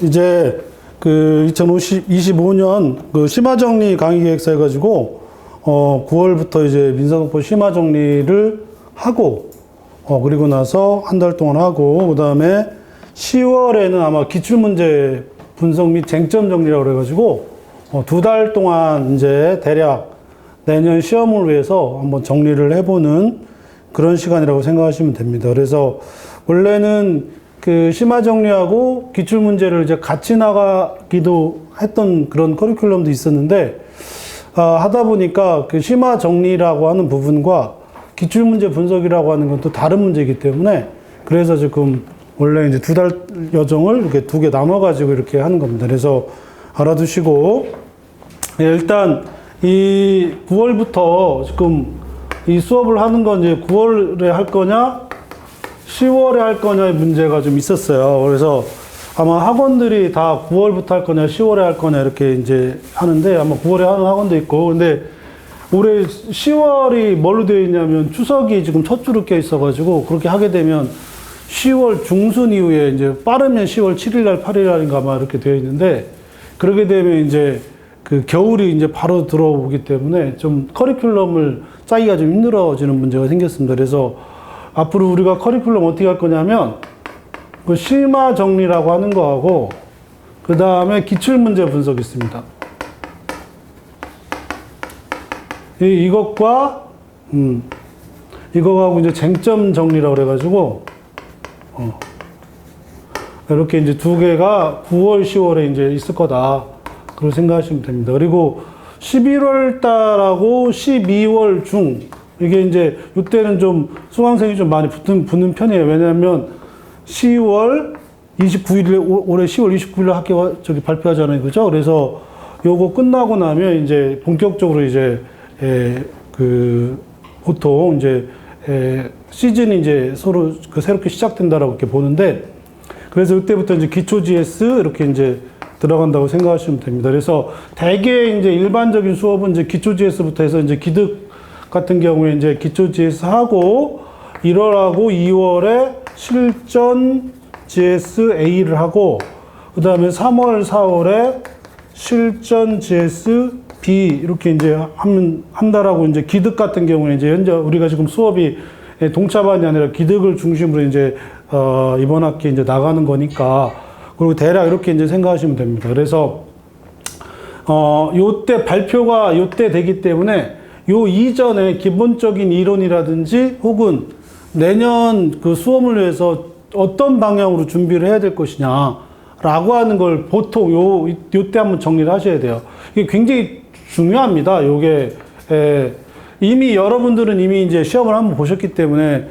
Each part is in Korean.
이제 그 2025년 그 심화정리 강의계획서 해가지고 9월부터 이제 민사동법 심화정리를 하고 그리고 나서 한 달 동안 하고 그 다음에 10월에는 아마 기출문제 분석 및 쟁점 정리라고 그래가지고 2달 동안 이제 대략 내년 시험을 위해서 한번 정리를 해보는 그런 시간이라고 생각하시면 됩니다. 그래서 원래는 그 심화 정리하고 기출 문제를 이제 같이 나가기도 했던 그런 커리큘럼도 있었는데 하다 보니까 그 심화 정리라고 하는 부분과 기출 문제 분석이라고 하는 건 또 다른 문제이기 때문에 그래서 지금 원래 이제 2달 여정을 이렇게 2개 나눠가지고 이렇게 하는 겁니다. 그래서 알아두시고 일단 이 9월부터 지금 이 수업을 하는 건 이제 9월에 할 거냐 10월에 할 거냐의 문제가 좀 있었어요. 그래서 아마 학원들이 다 9월부터 할 거냐 10월에 할 거냐 이렇게 이제 하는데 아마 9월에 하는 학원도 있고 근데 올해 10월이 뭘로 되어 있냐면 추석이 지금 첫 주로 껴 있어가지고 그렇게 하게 되면 10월 중순 이후에 이제 빠르면 10월 7일날 8일날인가 아마 이렇게 되어 있는데 그러게 되면 이제 그 겨울이 이제 바로 들어오기 때문에 좀 커리큘럼을 짜기가 좀 힘들어지는 문제가 생겼습니다. 그래서 앞으로 우리가 커리큘럼 어떻게 할 거냐면 그 심화 정리라고 하는 거하고 그 다음에 기출문제 분석이 있습니다. 이것과 이거하고 이제 쟁점 정리라고 그래가지고 이렇게 이제 2개가 9월, 10월에 이제 있을 거다. 그렇게 생각하시면 됩니다. 그리고 11월 달하고 12월 중 이게 이제 이때는 좀 수강생이 좀 많이 붙는 편이에요. 왜냐하면 10월 29일에 올해 10월 29일에 학교가 발표하잖아요, 그죠? 그래서 요거 끝나고 나면 이제 본격적으로 이제 보통 이제 시즌이 이제 서로 새롭게 시작된다라고 이렇게 보는데 그래서 이때부터 이제 기초 GS 이렇게 이제 들어간다고 생각하시면 됩니다. 그래서 대개 이제 일반적인 수업은 이제 기초 GS부터 해서 이제 기득 같은 경우에 이제 기초 GS 하고 1월하고 2월에 실전 GS A를 하고 그 다음에 3월, 4월에 실전 GS B 이렇게 이제 한다라고 이제 기득 같은 경우에 이제 현재 우리가 지금 수업이 동차반이 아니라 기득을 중심으로 이제 이번 학기 이제 나가는 거니까 그리고 대략 이렇게 이제 생각하시면 됩니다. 그래서 요때 발표가 요때 되기 때문에 요 이전에 기본적인 이론이라든지 혹은 내년 그 수험을 위해서 어떤 방향으로 준비를 해야 될 것이냐라고 하는 걸 보통 요때 한번 정리를 하셔야 돼요. 이게 굉장히 중요합니다. 요게 이미 여러분들은 이미 이제 시험을 한번 보셨기 때문에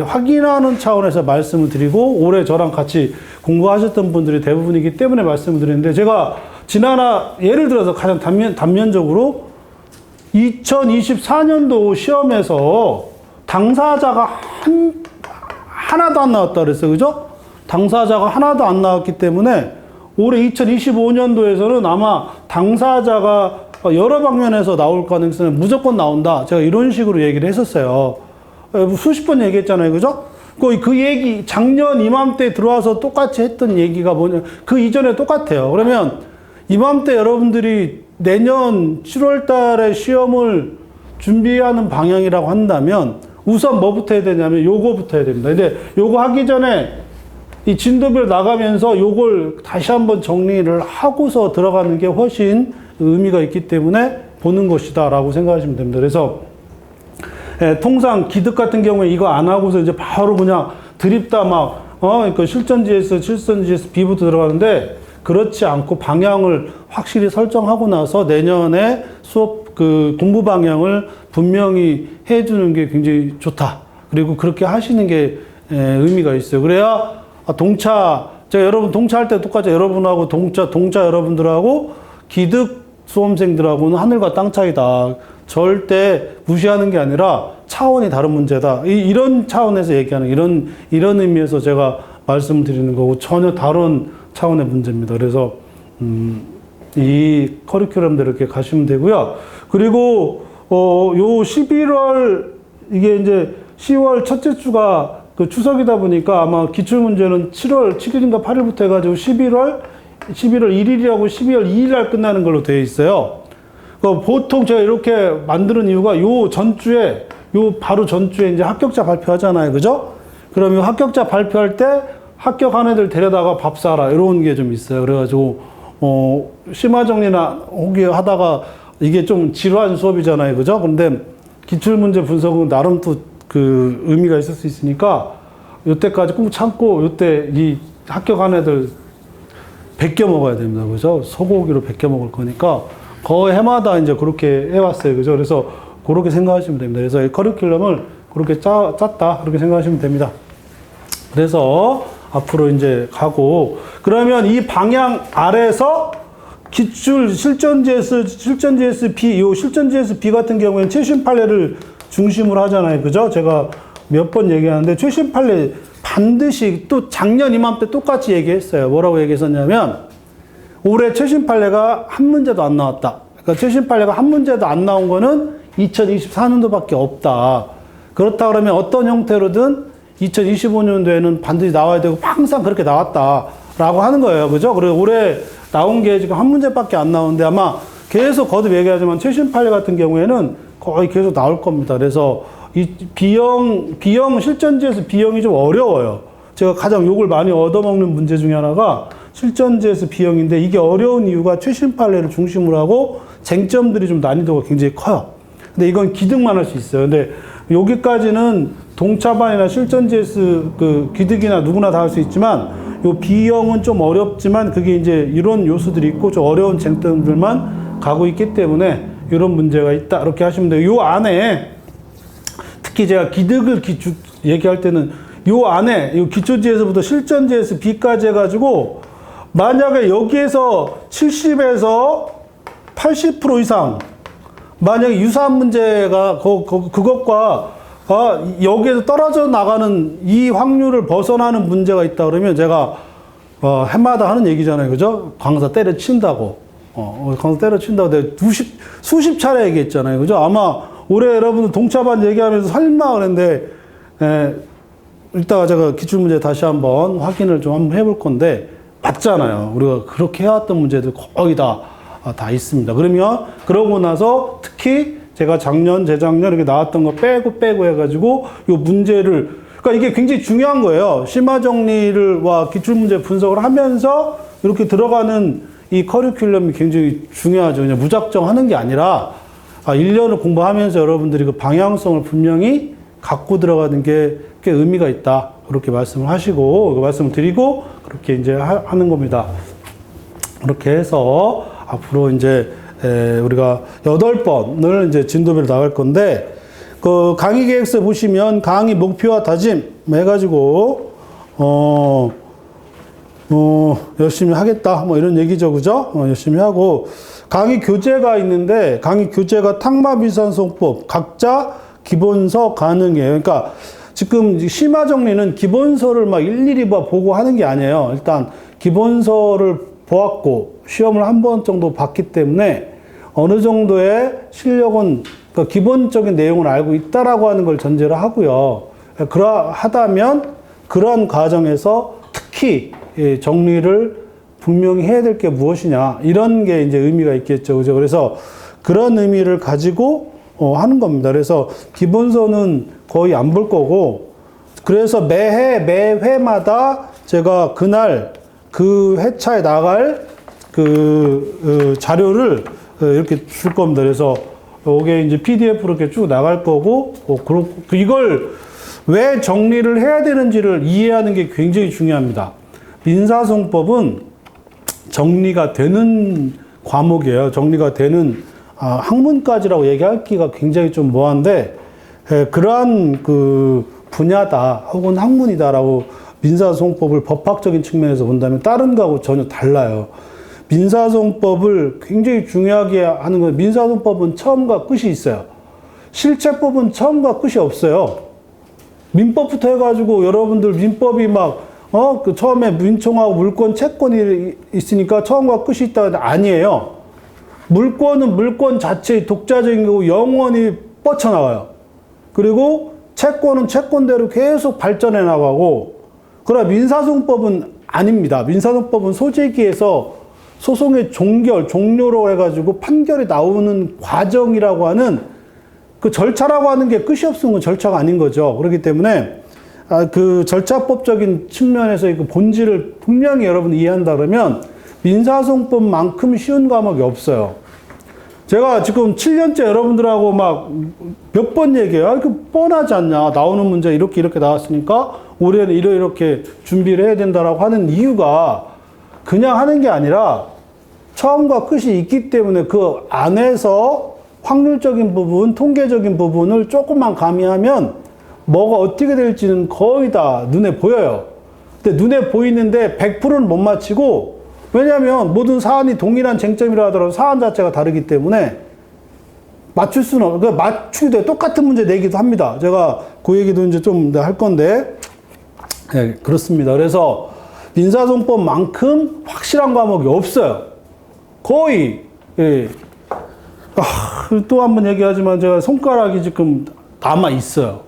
확인하는 차원에서 말씀을 드리고 올해 저랑 같이 공부하셨던 분들이 대부분이기 때문에 말씀을 드리는데 제가 예를 들어서 가장 단면적으로 2024년도 시험에서 당사자가 하나도 안 나왔다 그랬어요. 그죠? 당사자가 하나도 안 나왔기 때문에 올해 2025년도에서는 아마 당사자가 여러 방면에서 나올 가능성이 무조건 나온다. 제가 이런 식으로 얘기를 했었어요. 수십 번 얘기했잖아요. 그죠? 그 얘기, 작년 이맘때 들어와서 똑같이 했던 얘기가 뭐냐. 그 이전에 똑같아요. 그러면 이맘때 여러분들이 내년 7월 달에 시험을 준비하는 방향이라고 한다면 우선 뭐부터 해야 되냐면 요거부터 해야 됩니다. 근데 요거 하기 전에 이 진도별 나가면서 요걸 다시 한번 정리를 하고서 들어가는 게 훨씬 의미가 있기 때문에 보는 것이다 라고 생각하시면 됩니다. 그래서 통상 기득 같은 경우에 이거 안 하고서 이제 바로 그냥 드립다 그러니까 실전 GS, 실전 GS B부터 들어가는데 그렇지 않고 방향을 확실히 설정하고 나서 내년에 수업 그 공부 방향을 분명히 해주는 게 굉장히 좋다. 그리고 그렇게 하시는 게 의미가 있어요. 그래야 제가 여러분 동차할 때 똑같이 여러분하고 동차 여러분들하고 기득 수험생들하고는 하늘과 땅 차이다. 절대 무시하는 게 아니라 차원이 다른 문제다. 이런 차원에서 얘기하는 이런 의미에서 제가 말씀드리는 거고 전혀 다른 차원의 문제입니다. 그래서 이 커리큘럼대로 이렇게 가시면 되고요. 그리고 요 11월 이게 이제 10월 첫째 주가 그 추석이다 보니까 아마 기출문제는 7월 7일인가 8일부터 해가지고 11월 1일이라고 12월 2일 날 끝나는 걸로 되어 있어요. 보통 제가 이렇게 만드는 이유가 요 전주에, 요 바로 전주에 이제 합격자 발표하잖아요. 그죠? 그럼 요 합격자 발표할 때 합격한 애들 데려다가 밥 사라. 이런 게 좀 있어요. 그래가지고, 심화정리나 혹이 하다가 이게 좀 지루한 수업이잖아요. 그죠? 근데 기출문제 분석은 나름 또 그 의미가 있을 수 있으니까 요때까지 꼭 참고 요때 이 합격한 애들 베껴 먹어야 됩니다. 그죠? 소고기로 베껴 먹을 거니까 거의 해마다 이제 그렇게 해왔어요. 그죠? 그래서 그렇게 생각하시면 됩니다. 그래서 이 커리큘럼을 그렇게 짰다. 그렇게 생각하시면 됩니다. 그래서 앞으로 이제 가고, 그러면 이 방향 아래서 기출 실전 GS B, 요 실전 GS B 같은 경우에는 최신 판례를 중심으로 하잖아요. 그죠? 제가 몇 번 얘기하는데 최신 판례 반드시 또 작년 이맘때 똑같이 얘기했어요. 뭐라고 얘기했었냐면 올해 최신 판례가 한 문제도 안 나왔다. 그러니까 최신 판례가 한 문제도 안 나온 거는 2024년도밖에 없다. 그렇다 그러면 어떤 형태로든 2025년도에는 반드시 나와야 되고 항상 그렇게 나왔다라고 하는 거예요. 그죠? 그리고 올해 나온 게 지금 한 문제밖에 안 나오는데 아마 계속 거듭 얘기하지만 최신 판례 같은 경우에는 거의 계속 나올 겁니다. 그래서 이 B형 실전지에서 B형이 좀 어려워요. 제가 가장 욕을 많이 얻어먹는 문제 중에 하나가 실전지에서 B형인데 이게 어려운 이유가 최신 판례를 중심으로 하고 쟁점들이 좀 난이도가 굉장히 커요. 근데 이건 기득만 할 수 있어요. 근데 여기까지는 동차반이나 실전지에서 그 기득이나 누구나 다 할 수 있지만 요 B형은 좀 어렵지만 그게 이제 이런 요소들이 있고 좀 어려운 쟁점들만 가고 있기 때문에 이런 문제가 있다. 이렇게 하시면 돼요. 요 안에 특히 제가 기득을 얘기할 때는 요 안에 요 기초지에서부터 실전지에서 B까지 해가지고 만약에 여기에서 70에서 80% 이상 만약에 유사한 문제가 그것과 여기에서 떨어져 나가는 이 확률을 벗어나는 문제가 있다 그러면 제가 해마다 하는 얘기잖아요. 그죠? 강사 때려친다고. 강사 때려친다고 내가 수십 차례 얘기했잖아요. 그죠? 아마 올해 여러분들 동차반 얘기하면서 설마 그랬는데, 이따가 제가 기출문제 다시 한번 확인을 좀 한번 해볼 건데, 맞잖아요. 우리가 그렇게 해왔던 문제들 거의 다 있습니다. 그러고 나서 특히 제가 작년, 재작년 이렇게 나왔던 거 빼고 해가지고 요 문제를, 그러니까 이게 굉장히 중요한 거예요. 심화정리와 기출문제 분석을 하면서 이렇게 들어가는 이 커리큘럼이 굉장히 중요하죠. 그냥 무작정 하는 게 아니라 1년을 공부하면서 여러분들이 그 방향성을 분명히 갖고 들어가는 게 꽤 의미가 있다. 그렇게 말씀을 하시고, 그 말씀을 드리고, 그렇게 이제 하는 겁니다. 그렇게 해서 앞으로 이제 우리가 8번을 이제 진도별로 나갈 건데, 그 강의 계획서 보시면 강의 목표와 다짐 해가지고, 열심히 하겠다. 뭐 이런 얘기죠. 그죠? 열심히 하고, 강의 교재가 있는데, 강의 교재가 탕마비산송법, 각자 기본서 가능해요. 그러니까 지금 심화정리는 기본서를 막 일일이 보고 하는 게 아니에요. 일단 기본서를 보았고, 시험을 한 번 정도 봤기 때문에 어느 정도의 실력은, 그러니까 기본적인 내용을 알고 있다라고 하는 걸 전제로 하고요. 그러하다면 그러한 과정에서 특히 정리를 분명히 해야 될 게 무엇이냐, 이런 게 이제 의미가 있겠죠. 그죠? 그래서 그런 의미를 가지고 하는 겁니다. 그래서 기본서는 거의 안 볼 거고, 그래서 매회마다 제가 그날 그 회차에 나갈 그 자료를 이렇게 줄 겁니다. 그래서 이게 이제 PDF로 이렇게 쭉 나갈 거고, 이걸 왜 정리를 해야 되는지를 이해하는 게 굉장히 중요합니다. 민사송법은 정리가 되는 과목이에요. 정리가 되는 학문까지라고 얘기하기가 굉장히 좀 뭐한데, 그러한 그 분야다 혹은 학문이다라고 민사송법을 법학적인 측면에서 본다면 다른 거하고 전혀 달라요. 민사송법을 굉장히 중요하게 하는 건, 민사송법은 처음과 끝이 있어요. 실체법은 처음과 끝이 없어요. 민법부터 해가지고 여러분들 민법이 그 처음에 민총하고 물권, 채권이 있으니까 처음과 끝이 있다. 아니에요. 물권은 물권 자체의 독자적인 거고 영원히 뻗쳐나와요. 그리고 채권은 채권대로 계속 발전해 나가고, 그러나 민사소송법은 아닙니다. 민사소송법은 소재기에서 소송의 종료로 해가지고 판결이 나오는 과정이라고 하는 그 절차라고 하는 게 끝이 없으면 절차가 아닌 거죠. 그렇기 때문에 그 절차법적인 측면에서의 그 본질을 분명히 여러분 이해한다 그러면 민사소송법만큼 쉬운 과목이 없어요. 제가 지금 7년째 여러분들하고 막 몇 번 얘기해요. 그 뻔하지 않냐. 나오는 문제 이렇게 나왔으니까 올해는 이렇게 준비를 해야 된다라고 하는 이유가 그냥 하는 게 아니라 처음과 끝이 있기 때문에 그 안에서 확률적인 부분, 통계적인 부분을 조금만 가미하면 뭐가 어떻게 될지는 거의 다 눈에 보여요. 근데 눈에 보이는데 100%는 못 맞히고, 왜냐하면 모든 사안이 동일한 쟁점이라 하더라도 사안 자체가 다르기 때문에 맞출 수는 그러니까 맞추기도 해. 똑같은 문제 내기도 합니다. 제가 그 얘기도 이제 좀 할 건데, 네, 그렇습니다. 그래서 민사소송법만큼 확실한 과목이 없어요. 거의. 예. 또 한 번 얘기하지만 제가 손가락이 지금 남아 있어요.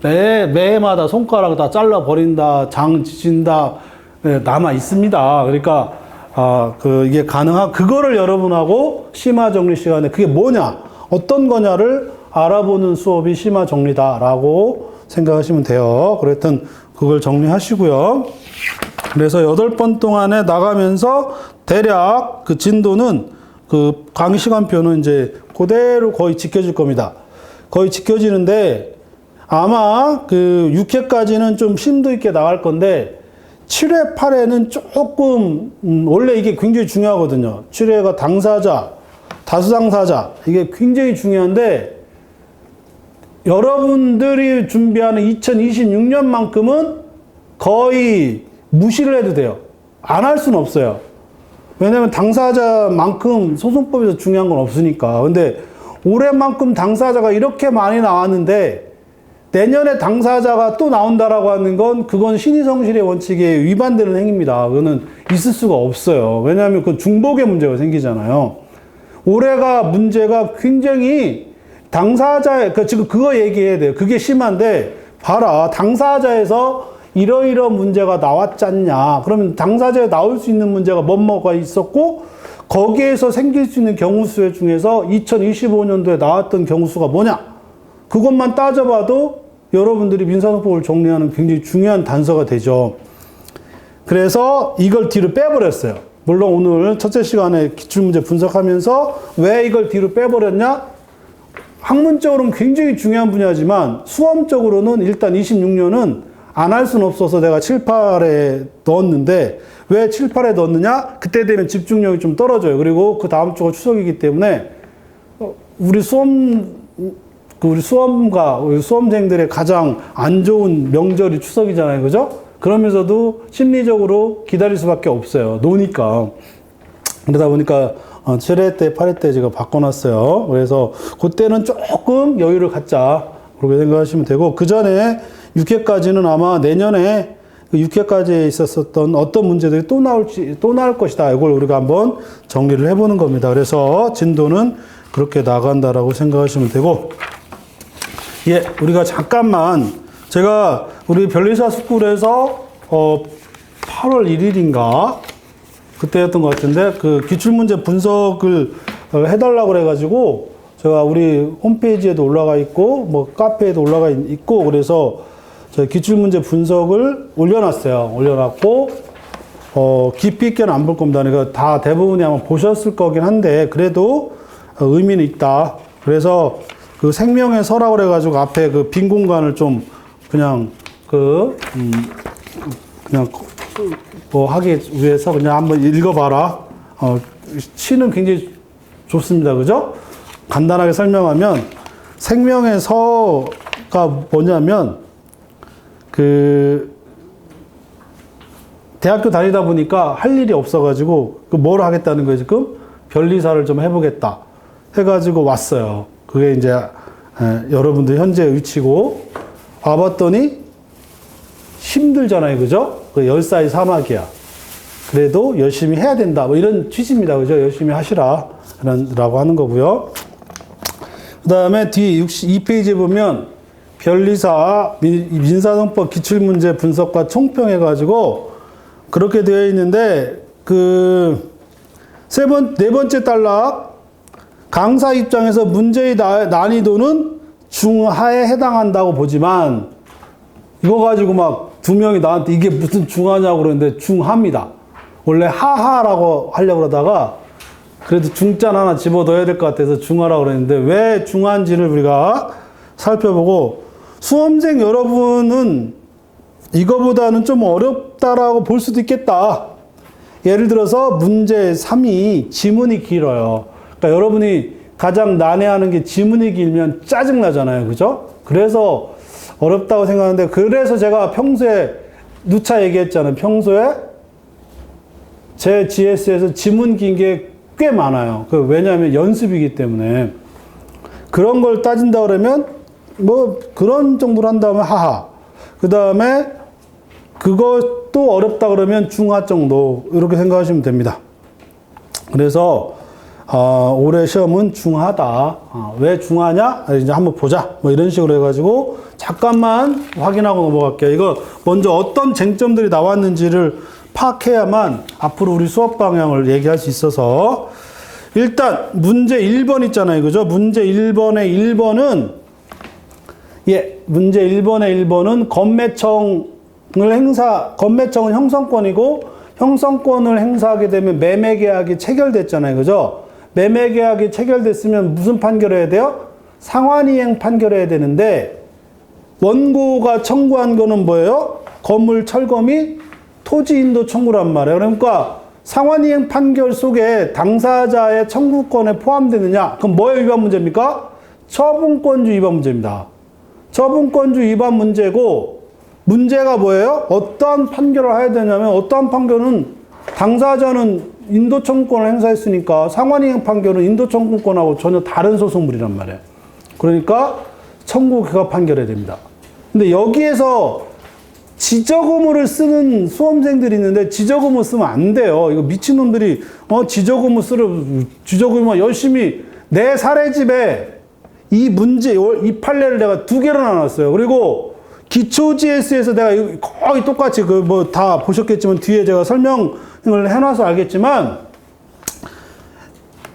매마다 손가락 다 잘라 버린다, 장 지진다, 네, 남아 있습니다. 그러니까 이게 그거를 여러분하고 심화 정리 시간에 그게 뭐냐, 어떤 거냐를 알아보는 수업이 심화 정리다라고 생각하시면 돼요. 그랬던 그걸 정리하시고요. 그래서 8번 동안에 나가면서 대략 그 진도는 그 강의 시간표는 이제 그대로 거의 지켜질 겁니다. 거의 지켜지는데 아마 그 6회까지는 좀 심도 있게 나갈 건데 7회, 8회는 조금 원래 이게 굉장히 중요하거든요. 7회가 당사자, 다수당사자 이게 굉장히 중요한데 여러분들이 준비하는 2026년만큼은 거의 무시를 해도 돼요. 안 할 수는 없어요. 왜냐면 당사자만큼 소송법에서 중요한 건 없으니까. 근데 올해만큼 당사자가 이렇게 많이 나왔는데 내년에 당사자가 또 나온다라고 하는 건 그건 신의성실의 원칙에 위반되는 행위입니다. 그거는 있을 수가 없어요. 왜냐하면 그 중복의 문제가 생기잖아요. 올해가 문제가 굉장히 지금 그거 얘기해야 돼요. 그게 심한데 봐라. 당사자에서 이러이러한 문제가 나왔잖냐. 그러면 당사자에 나올 수 있는 문제가 뭐가 있었고 거기에서 생길 수 있는 경우 수 중에서 2025년도에 나왔던 경우 수가 뭐냐. 그것만 따져봐도 여러분들이 민사소송법을 정리하는 굉장히 중요한 단서가 되죠. 그래서 이걸 뒤로 빼버렸어요. 물론 오늘 첫째 시간에 기출문제 분석하면서 왜 이걸 뒤로 빼버렸냐? 학문적으로는 굉장히 중요한 분야지만 수험적으로는 일단 26년은 안 할 수는 없어서 내가 7, 8에 넣었는데 왜 7, 8에 넣었느냐? 그때 되면 집중력이 좀 떨어져요. 그리고 그 다음 주가 추석이기 때문에 우리 수험생들의 가장 안 좋은 명절이 추석이잖아요. 그죠? 그러면서도 심리적으로 기다릴 수밖에 없어요. 노니까. 그러다 보니까 7회 때, 8회 때 제가 바꿔놨어요. 그래서 그때는 조금 여유를 갖자. 그렇게 생각하시면 되고, 그 전에 6회까지는 아마 내년에 6회까지에 있었던 어떤 문제들이 또 나올 것이다. 이걸 우리가 한번 정리를 해보는 겁니다. 그래서 진도는 그렇게 나간다라고 생각하시면 되고, 예, 우리가 잠깐만, 제가 우리 변리사 스쿨에서 8월 1일인가? 그때였던 것 같은데, 그 기출문제 분석을 해달라고 그래가지고, 제가 우리 홈페이지에도 올라가 있고, 뭐 카페에도 올라가 있고, 그래서 저희 기출문제 분석을 올려놨어요. 올려놨고, 깊이 있게는 안 볼 겁니다. 그러니까 다 대부분이 아마 보셨을 거긴 한데, 그래도 의미는 있다. 그래서 그 생명의 서라고 그래가지고 앞에 그 빈 공간을 좀 그냥 뭐 하기 위해서 그냥 한번 읽어봐라. 시는 굉장히 좋습니다. 그죠? 간단하게 설명하면 생명의 서가 뭐냐면 대학교 다니다 보니까 할 일이 없어가지고 뭘 하겠다는 거예요. 지금 변리사를 좀 해보겠다 해가지고 왔어요. 그게 이제 여러분들 현재 위치고 와봤더니 힘들잖아요. 그죠? 그 열사의 사막이야. 그래도 열심히 해야 된다. 뭐 이런 취지입니다. 그죠? 열심히 하시라. 라고 하는 거고요. 그 다음에 뒤에 62페이지에 보면 변리사 민사정법 기출문제 분석과 총평해가지고 그렇게 되어 있는데 네 번째 단락 강사 입장에서 문제의 난이도는 중하에 해당한다고 보지만 이거 가지고 막 두 명이 나한테 이게 무슨 중하냐고 그러는데 중하입니다. 원래 하하라고 하려고 그러다가 그래도 중짠 하나 집어넣어야 될 것 같아서 중하라고 그랬는데 왜 중한지를 우리가 살펴보고 수험생 여러분은 이거보다는 좀 어렵다라고 볼 수도 있겠다. 예를 들어서 문제 3이 지문이 길어요. 그러니까 여러분이 가장 난해하는 게 지문이 길면 짜증나잖아요. 그죠? 그래서 어렵다고 생각하는데 그래서 제가 평소에 누차 얘기했잖아요. 평소에 제 GS에서 지문 긴 게 꽤 많아요. 왜냐하면 연습이기 때문에 그런 걸 따진다 그러면 뭐 그런 정도로 한다면 하하. 그 다음에 그것도 어렵다 그러면 중하 정도 이렇게 생각하시면 됩니다. 그래서 올해 시험은 중하다. 왜 중하냐? 이제 한번 보자. 뭐 이런 식으로 해가지고 잠깐만 확인하고 넘어갈게요. 이거 먼저 어떤 쟁점들이 나왔는지를 파악해야만 앞으로 우리 수업 방향을 얘기할 수 있어서 일단 문제 1번 있잖아요. 그죠? 문제 1번의 1번은 문제 1번의 1번은 건매청은 형성권이고 형성권을 행사하게 되면 매매계약이 체결됐잖아요. 그죠? 매매계약이 체결됐으면 무슨 판결해야 돼요? 상환이행 판결해야 되는데 원고가 청구한 거는 뭐예요? 건물 철거 및 토지 인도 청구란 말이에요. 그러니까 상환이행 판결 속에 당사자의 청구권에 포함되느냐? 그럼 뭐의 위반 문제입니까? 처분권주 위반 문제입니다. 처분권주 위반 문제고 문제가 뭐예요? 어떠한 판결을 해야 되냐면 어떠한 판결은 당사자는 인도 청구권을 행사했으니까 상환이행 판결은 인도 청구권하고 전혀 다른 소송물이란 말이에요. 그러니까 청구 기각 판결해야 됩니다. 근데 여기에서 지적의무를 쓰는 수험생들이 있는데 지적의무 쓰면 안 돼요. 이거 미친놈들이 지적의무 열심히 내 사례집에 이 문제 이 판례를 내가 2개로 나눴어요. 그리고 기초 GS에서 내가 거의 똑같이 뭐 다 보셨겠지만 뒤에 제가 설명을 해놔서 알겠지만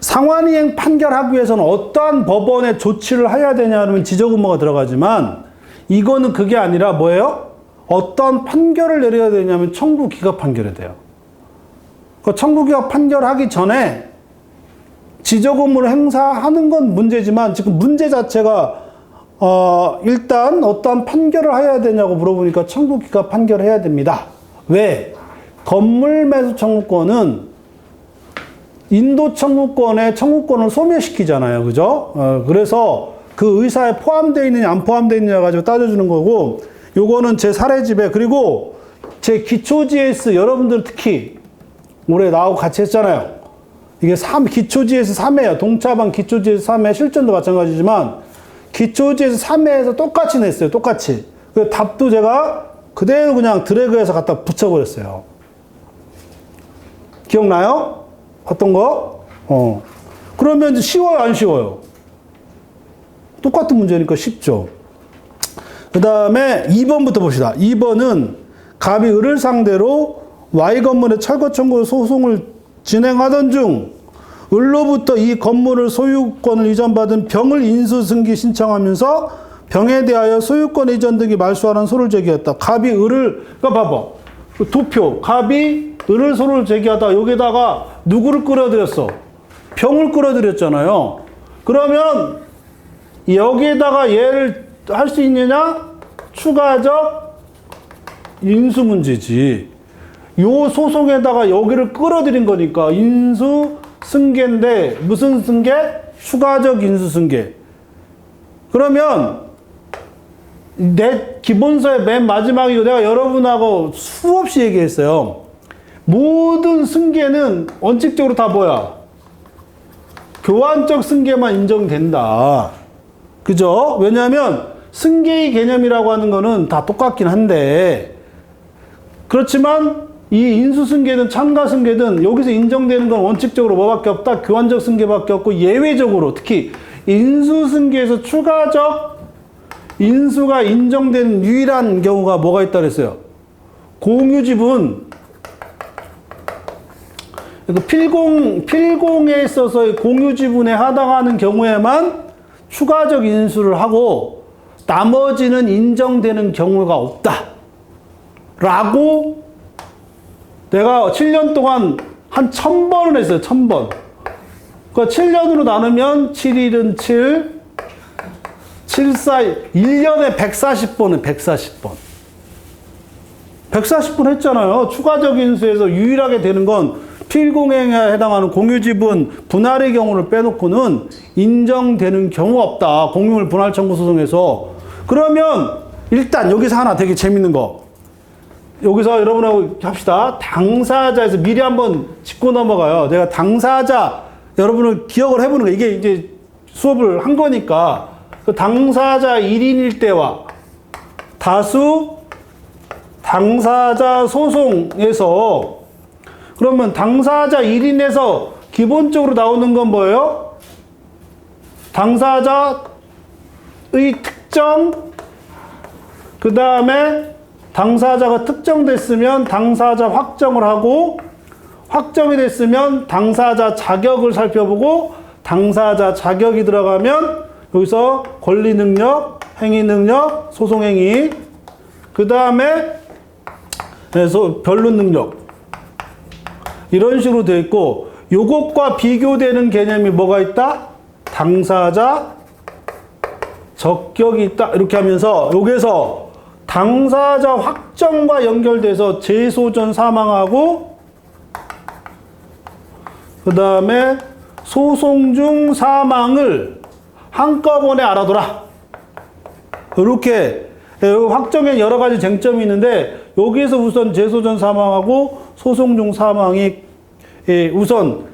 상환이행 판결하기 위해서는 어떠한 법원의 조치를 해야 되냐 하면 지적의무가 들어가지만 이거는 그게 아니라 뭐예요? 어떤 판결을 내려야 되냐면 청구 기각 판결이 돼요. 그 청구 기각 판결하기 전에 지적 의무를 행사하는 건 문제지만 지금 문제 자체가 일단 어떠한 판결을 해야 되냐고 물어보니까 청구 기각 판결해야 됩니다. 왜? 건물 매수 청구권은 인도 청구권의 청구권을 소멸시키잖아요. 그죠? 그래서 그 의사에 포함되어 있느냐 안 포함되어 있느냐 가지고 따져주는 거고 요거는 제 사례집에 그리고 제 기초 GS 여러분들 특히 올해 나하고 같이 했잖아요. 이게 기초 GS 3회야. 동차반 기초 GS 3회 실전도 마찬가지지만 기초 GS 3회에서 똑같이 냈어요. 똑같이. 그 답도 제가 그대로 그냥 드래그해서 갖다 붙여버렸어요. 기억나요? 어떤 거? 그러면 쉬워요, 안 쉬워요? 똑같은 문제니까 쉽죠. 그 다음에 2번부터 봅시다. 2번은 갑이 을을 상대로 Y 건물의 철거 청구 소송을 진행하던 중 을로부터 이 건물을 소유권을 이전받은 병을 인수승기 신청하면서 병에 대하여 소유권 이전 등이 말소하는 소를 제기했다. 갑이 을을, 그러니까 봐봐. 도표. 갑이 을을 소를 제기하다 여기다가 누구를 끌어들였어? 병을 끌어들였잖아요. 그러면 여기에다가 얘를 할 수 있느냐? 추가적 인수 문제지. 요 소송에다가 여기를 끌어들인 거니까 인수 승계인데 무슨 승계? 추가적 인수 승계. 그러면 내 기본서의 맨 마지막에 내가 여러분하고 수없이 얘기했어요. 모든 승계는 원칙적으로 다 뭐야? 교환적 승계만 인정된다. 그죠? 왜냐하면 승계의 개념이라고 하는 거는 다 똑같긴 한데 그렇지만 이 인수승계든 참가승계든 여기서 인정되는 건 원칙적으로 뭐밖에 없다? 교환적 승계밖에 없고 예외적으로 특히 인수승계에서 추가적 인수가 인정된 유일한 경우가 뭐가 있다 그랬어요? 공유지분. 필공에 있어서 공유지분에 해당하는 경우에만 추가적 인수를 하고 나머지는 인정되는 경우가 없다. 라고 내가 7년 동안 한 1000번을 했어요. 1000번. 그러니까 7년으로 나누면 7일은 7, 74, 1년에 140번은 140번. 140번 했잖아요. 추가적 인수에서 유일하게 되는 건 필공행에 해당하는 공유지분 분할의 경우를 빼놓고는 인정되는 경우가 없다. 공유물 분할 청구 소송에서. 그러면 일단 여기서 하나 되게 재밌는 거. 여기서 여러분하고 합시다. 당사자에서 미리 한번 짚고 넘어가요. 내가 당사자 여러분을 기억을 해보는 거예요. 이게 이제 수업을 한 거니까. 그 당사자 1인일 때와 다수 당사자 소송에서 그러면 당사자 1인에서 기본적으로 나오는 건 뭐예요? 당사자의 특정, 그 다음에 당사자가 특정됐으면 당사자 확정을 하고 확정이 됐으면 당사자 자격을 살펴보고 당사자 자격이 들어가면 여기서 권리 능력, 행위 능력, 소송 행위, 그 다음에 변론 능력 이런 식으로 되어 있고 요것과 비교되는 개념이 뭐가 있다? 당사자 적격이 있다. 이렇게 하면서 여기서 당사자 확정과 연결돼서 재소전 사망하고 그 다음에 소송 중 사망을 한꺼번에 알아둬라. 이렇게 확정에 여러 가지 쟁점이 있는데 여기에서 우선 재소전 사망하고 소송 중 사망이 우선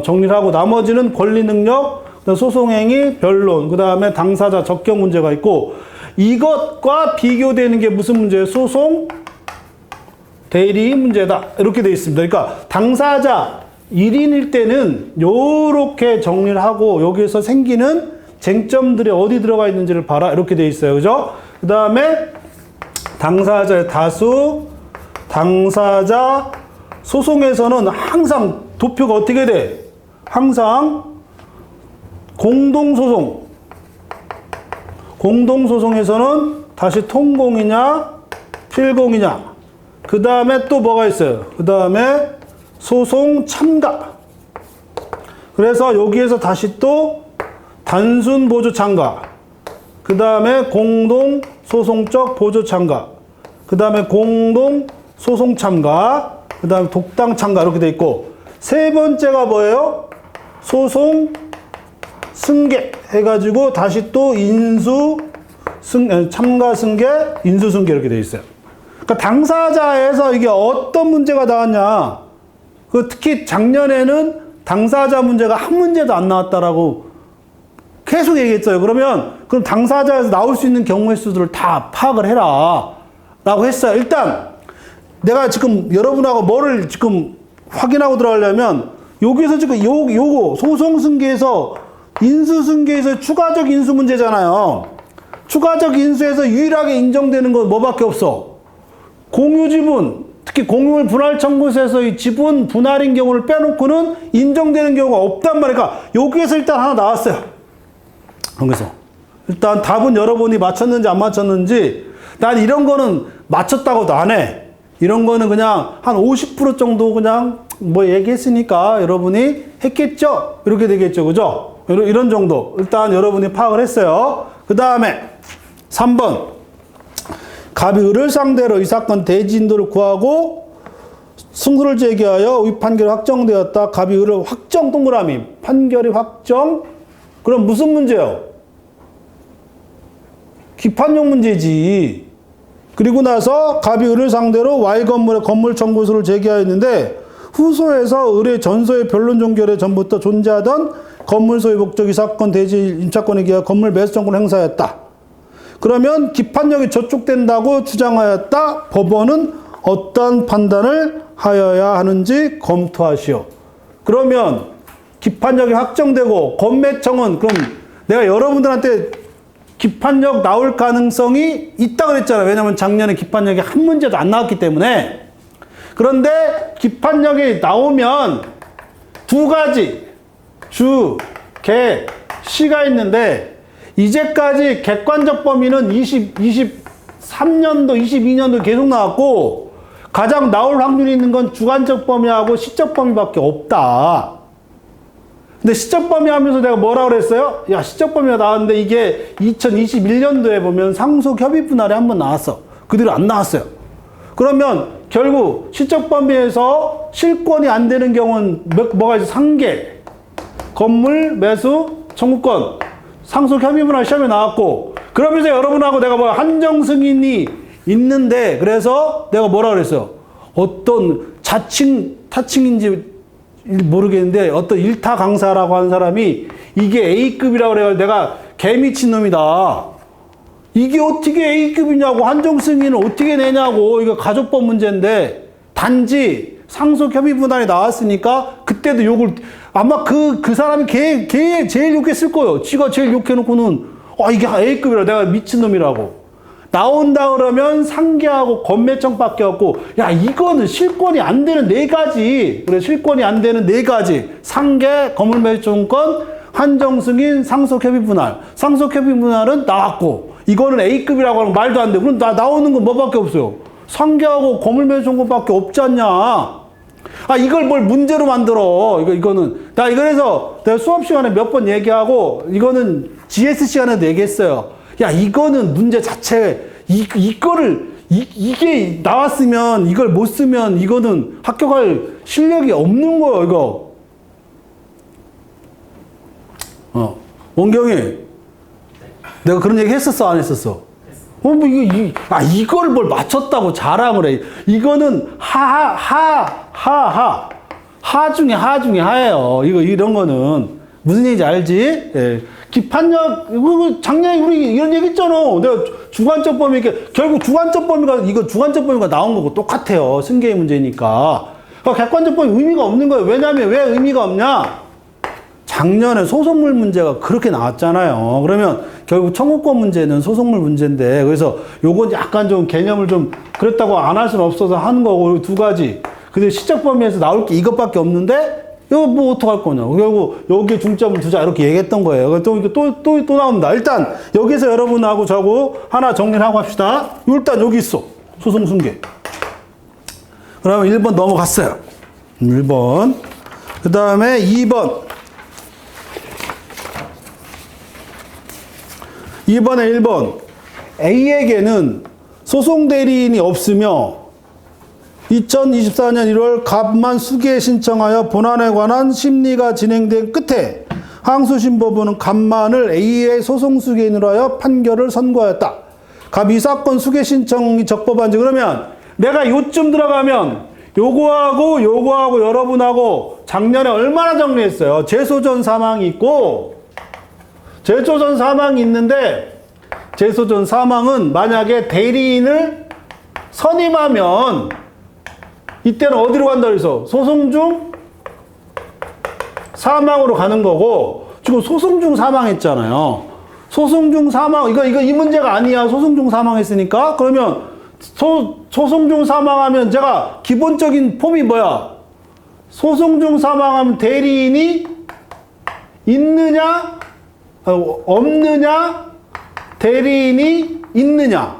정리를 하고 나머지는 권리 능력, 소송행위, 변론, 그 다음에 당사자 적격 문제가 있고 이것과 비교되는 게 무슨 문제예요? 소송 대리 문제다. 이렇게 되어 있습니다. 그러니까 당사자 1인일 때는 이렇게 정리를 하고 여기에서 생기는 쟁점들이 어디 들어가 있는지를 봐라. 이렇게 되어 있어요. 그죠? 그 다음에 당사자의 다수, 당사자 소송에서는 항상 도표가 어떻게 돼? 항상 공동소송. 공동소송에서는 다시 통공이냐, 필공이냐. 그 다음에 또 뭐가 있어요? 그 다음에 소송 참가. 그래서 여기에서 다시 또 단순 보조 참가. 그 다음에 공동 소송적 보조 참가. 그 다음에 공동 소송 참가. 그 다음에 독당 참가. 이렇게 돼 있고. 세 번째가 뭐예요? 소송 승계 해가지고 다시 또 인수 참가 승계, 인수 승계 이렇게 돼 있어요. 그러니까 당사자에서 이게 어떤 문제가 나왔냐. 그 특히 작년에는 당사자 문제가 한 문제도 안 나왔다라고 계속 얘기했어요. 그럼 당사자에서 나올 수 있는 경우의 수들을 다 파악을 해라. 라고 했어요. 일단, 내가 지금 여러분하고 뭐를 지금 확인하고 들어가려면, 여기서 지금 요거, 소송승계에서, 인수승계에서 추가적 인수 문제잖아요. 추가적 인수에서 유일하게 인정되는 건 뭐밖에 없어? 공유지분, 특히 공유물 분할 청구서에서 이 지분 분할인 경우를 빼놓고는 인정되는 경우가 없단 말이니까, 여기에서 일단 하나 나왔어요. 여기서 일단 답은 여러분이 맞췄는지 안 맞췄는지 난 이런 거는 맞췄다고도 안 해. 이런 거는 그냥 한 50% 정도 그냥 뭐 얘기했으니까 여러분이 했겠죠? 이렇게 되겠죠. 그죠? 이런 정도 일단 여러분이 파악을 했어요. 그 다음에 3번 갑이 을을 상대로 이 사건 대지인도를 구하고 승소를 제기하여 위 판결이 확정되었다. 갑이 을을 확정 동그라미 판결이 확정. 그럼 무슨 문제요? 기판용 문제지. 그리고 나서 갑이 을을 상대로 Y 건물에 건물 청구서를 제기하였는데 후소에서 을의 전소의 변론 종결에 전부터 존재하던 건물 소유 목적 이 사건 대지 임차권에 기하여 건물 매수 청구를 행사하였다. 그러면 기판력이 저촉된다고 주장하였다. 법원은 어떤 판단을 하여야 하는지 검토하시오. 그러면 기판력이 확정되고 건매청은 그럼 내가 여러분들한테 기판력 나올 가능성이 있다 그랬잖아요. 왜냐면 작년에 기판력이 한 문제도 안 나왔기 때문에. 그런데 기판력이 나오면 두 가지 주, 개, 시가 있는데 이제까지 객관적 범위는 23년도, 22년도 계속 나왔고 가장 나올 확률이 있는 건 주관적 범위하고 시적 범위밖에 없다. 근데 시적 범위 하면서 내가 뭐라 그랬어요? 야, 시적 범위가 나왔는데 이게 2021년도에 보면 상속 협의 분할이 한번 나왔어. 그 뒤로 안 나왔어요. 그러면 결국 시적 범위에서 실권이 안 되는 경우는 뭐가 있어? 상계, 건물, 매수, 청구권, 상속 협의 분할 시험에 나왔고, 그러면서 여러분하고 내가 뭐 한정 승인이 있는데, 그래서 내가 뭐라 그랬어요? 어떤 자칭, 타칭인지 모르겠는데 어떤 일타 강사라고 하는 사람이 이게 A급이라고 그래가지고 내가 개미친놈이다. 이게 어떻게 A급이냐고, 한정 승인을 어떻게 내냐고, 이거 가족법 문제인데 단지 상속 협의 분할이 나왔으니까 그때도 욕을 아마 그 사람이 걔 제일 욕했을 거예요. 지가 제일 욕해놓고는 이게 A급이라 내가 미친놈이라고. 나온다 그러면 상계하고 건매청밖에 없고, 야, 이거는 실권이 안 되는 네 가지. 그래, 실권이 안 되는 네 가지. 상계, 건물매수청권, 한정승인, 상속협의 분할. 상속협의 분할은 나왔고, 이거는 A급이라고 하는 거 말도 안 돼. 그럼 나오는 건 뭐밖에 없어요? 상계하고 건물매수청권밖에 없지 않냐? 이걸 뭘 문제로 만들어. 이거는. 그래서 내가 수업 시간에 몇 번 얘기하고, 이거는 GS 시간에도 얘기했어요. 야, 이거는 문제 자체, 이게 나왔으면, 이걸 못 쓰면, 이거는 합격할 실력이 없는 거예요, 이거. 원경이, 내가 그런 얘기 했었어, 안 했었어? 이걸 뭘 맞췄다고 자랑을 해. 이거는 하 중에 하예요. 이런 거는. 무슨 얘기인지 알지? 예. 기판력, 작년에 우리 이런 얘기 했잖아. 내가 주관적 범위, 결국 주관적 범위가 나온 거고 똑같아요. 승계의 문제니까. 객관적 범위 의미가 없는 거예요. 왜냐면 왜 의미가 없냐? 작년에 소속물 문제가 그렇게 나왔잖아요. 그러면 결국 청구권 문제는 소속물 문제인데, 그래서 요건 약간 좀 개념을 좀 그랬다고 안 할 수는 없어서 하는 거고, 두 가지. 근데 시적 범위에서 나올 게 이것밖에 없는데, 이거 뭐 어떡할 거냐. 결국 여기에 중점을 두자 이렇게 얘기했던 거예요. 또 나옵니다. 일단 여기서 여러분하고 저하고 하나 정리를 하고 합시다. 일단 여기 있어. 소송 승계. 그러면 1번 넘어갔어요. 1번. 그 다음에 2번. 2번에 1번. A에게는 소송 대리인이 없으며 2024년 1월 갑만 수기에 신청하여 본안에 관한 심리가 진행된 끝에 항소심법원은 갑만을 A의 소송 수기인으로 하여 판결을 선고하였다. 갑 이 사건 수기 신청이 적법한지. 그러면 내가 요쯤 들어가면 요거하고 여러분하고 작년에 얼마나 정리했어요? 재소전 사망이 있고, 재소전 사망이 있는데, 재소전 사망은 만약에 대리인을 선임하면 이때는 어디로 간다 그래서? 소송 중 사망으로 가는 거고, 지금 소송 중 사망했잖아요. 소송 중 사망, 이 문제가 아니야. 소송 중 사망했으니까. 그러면 소송 중 사망하면 제가 기본적인 폼이 뭐야? 소송 중 사망하면 대리인이 있느냐, 없느냐, 대리인이 있느냐.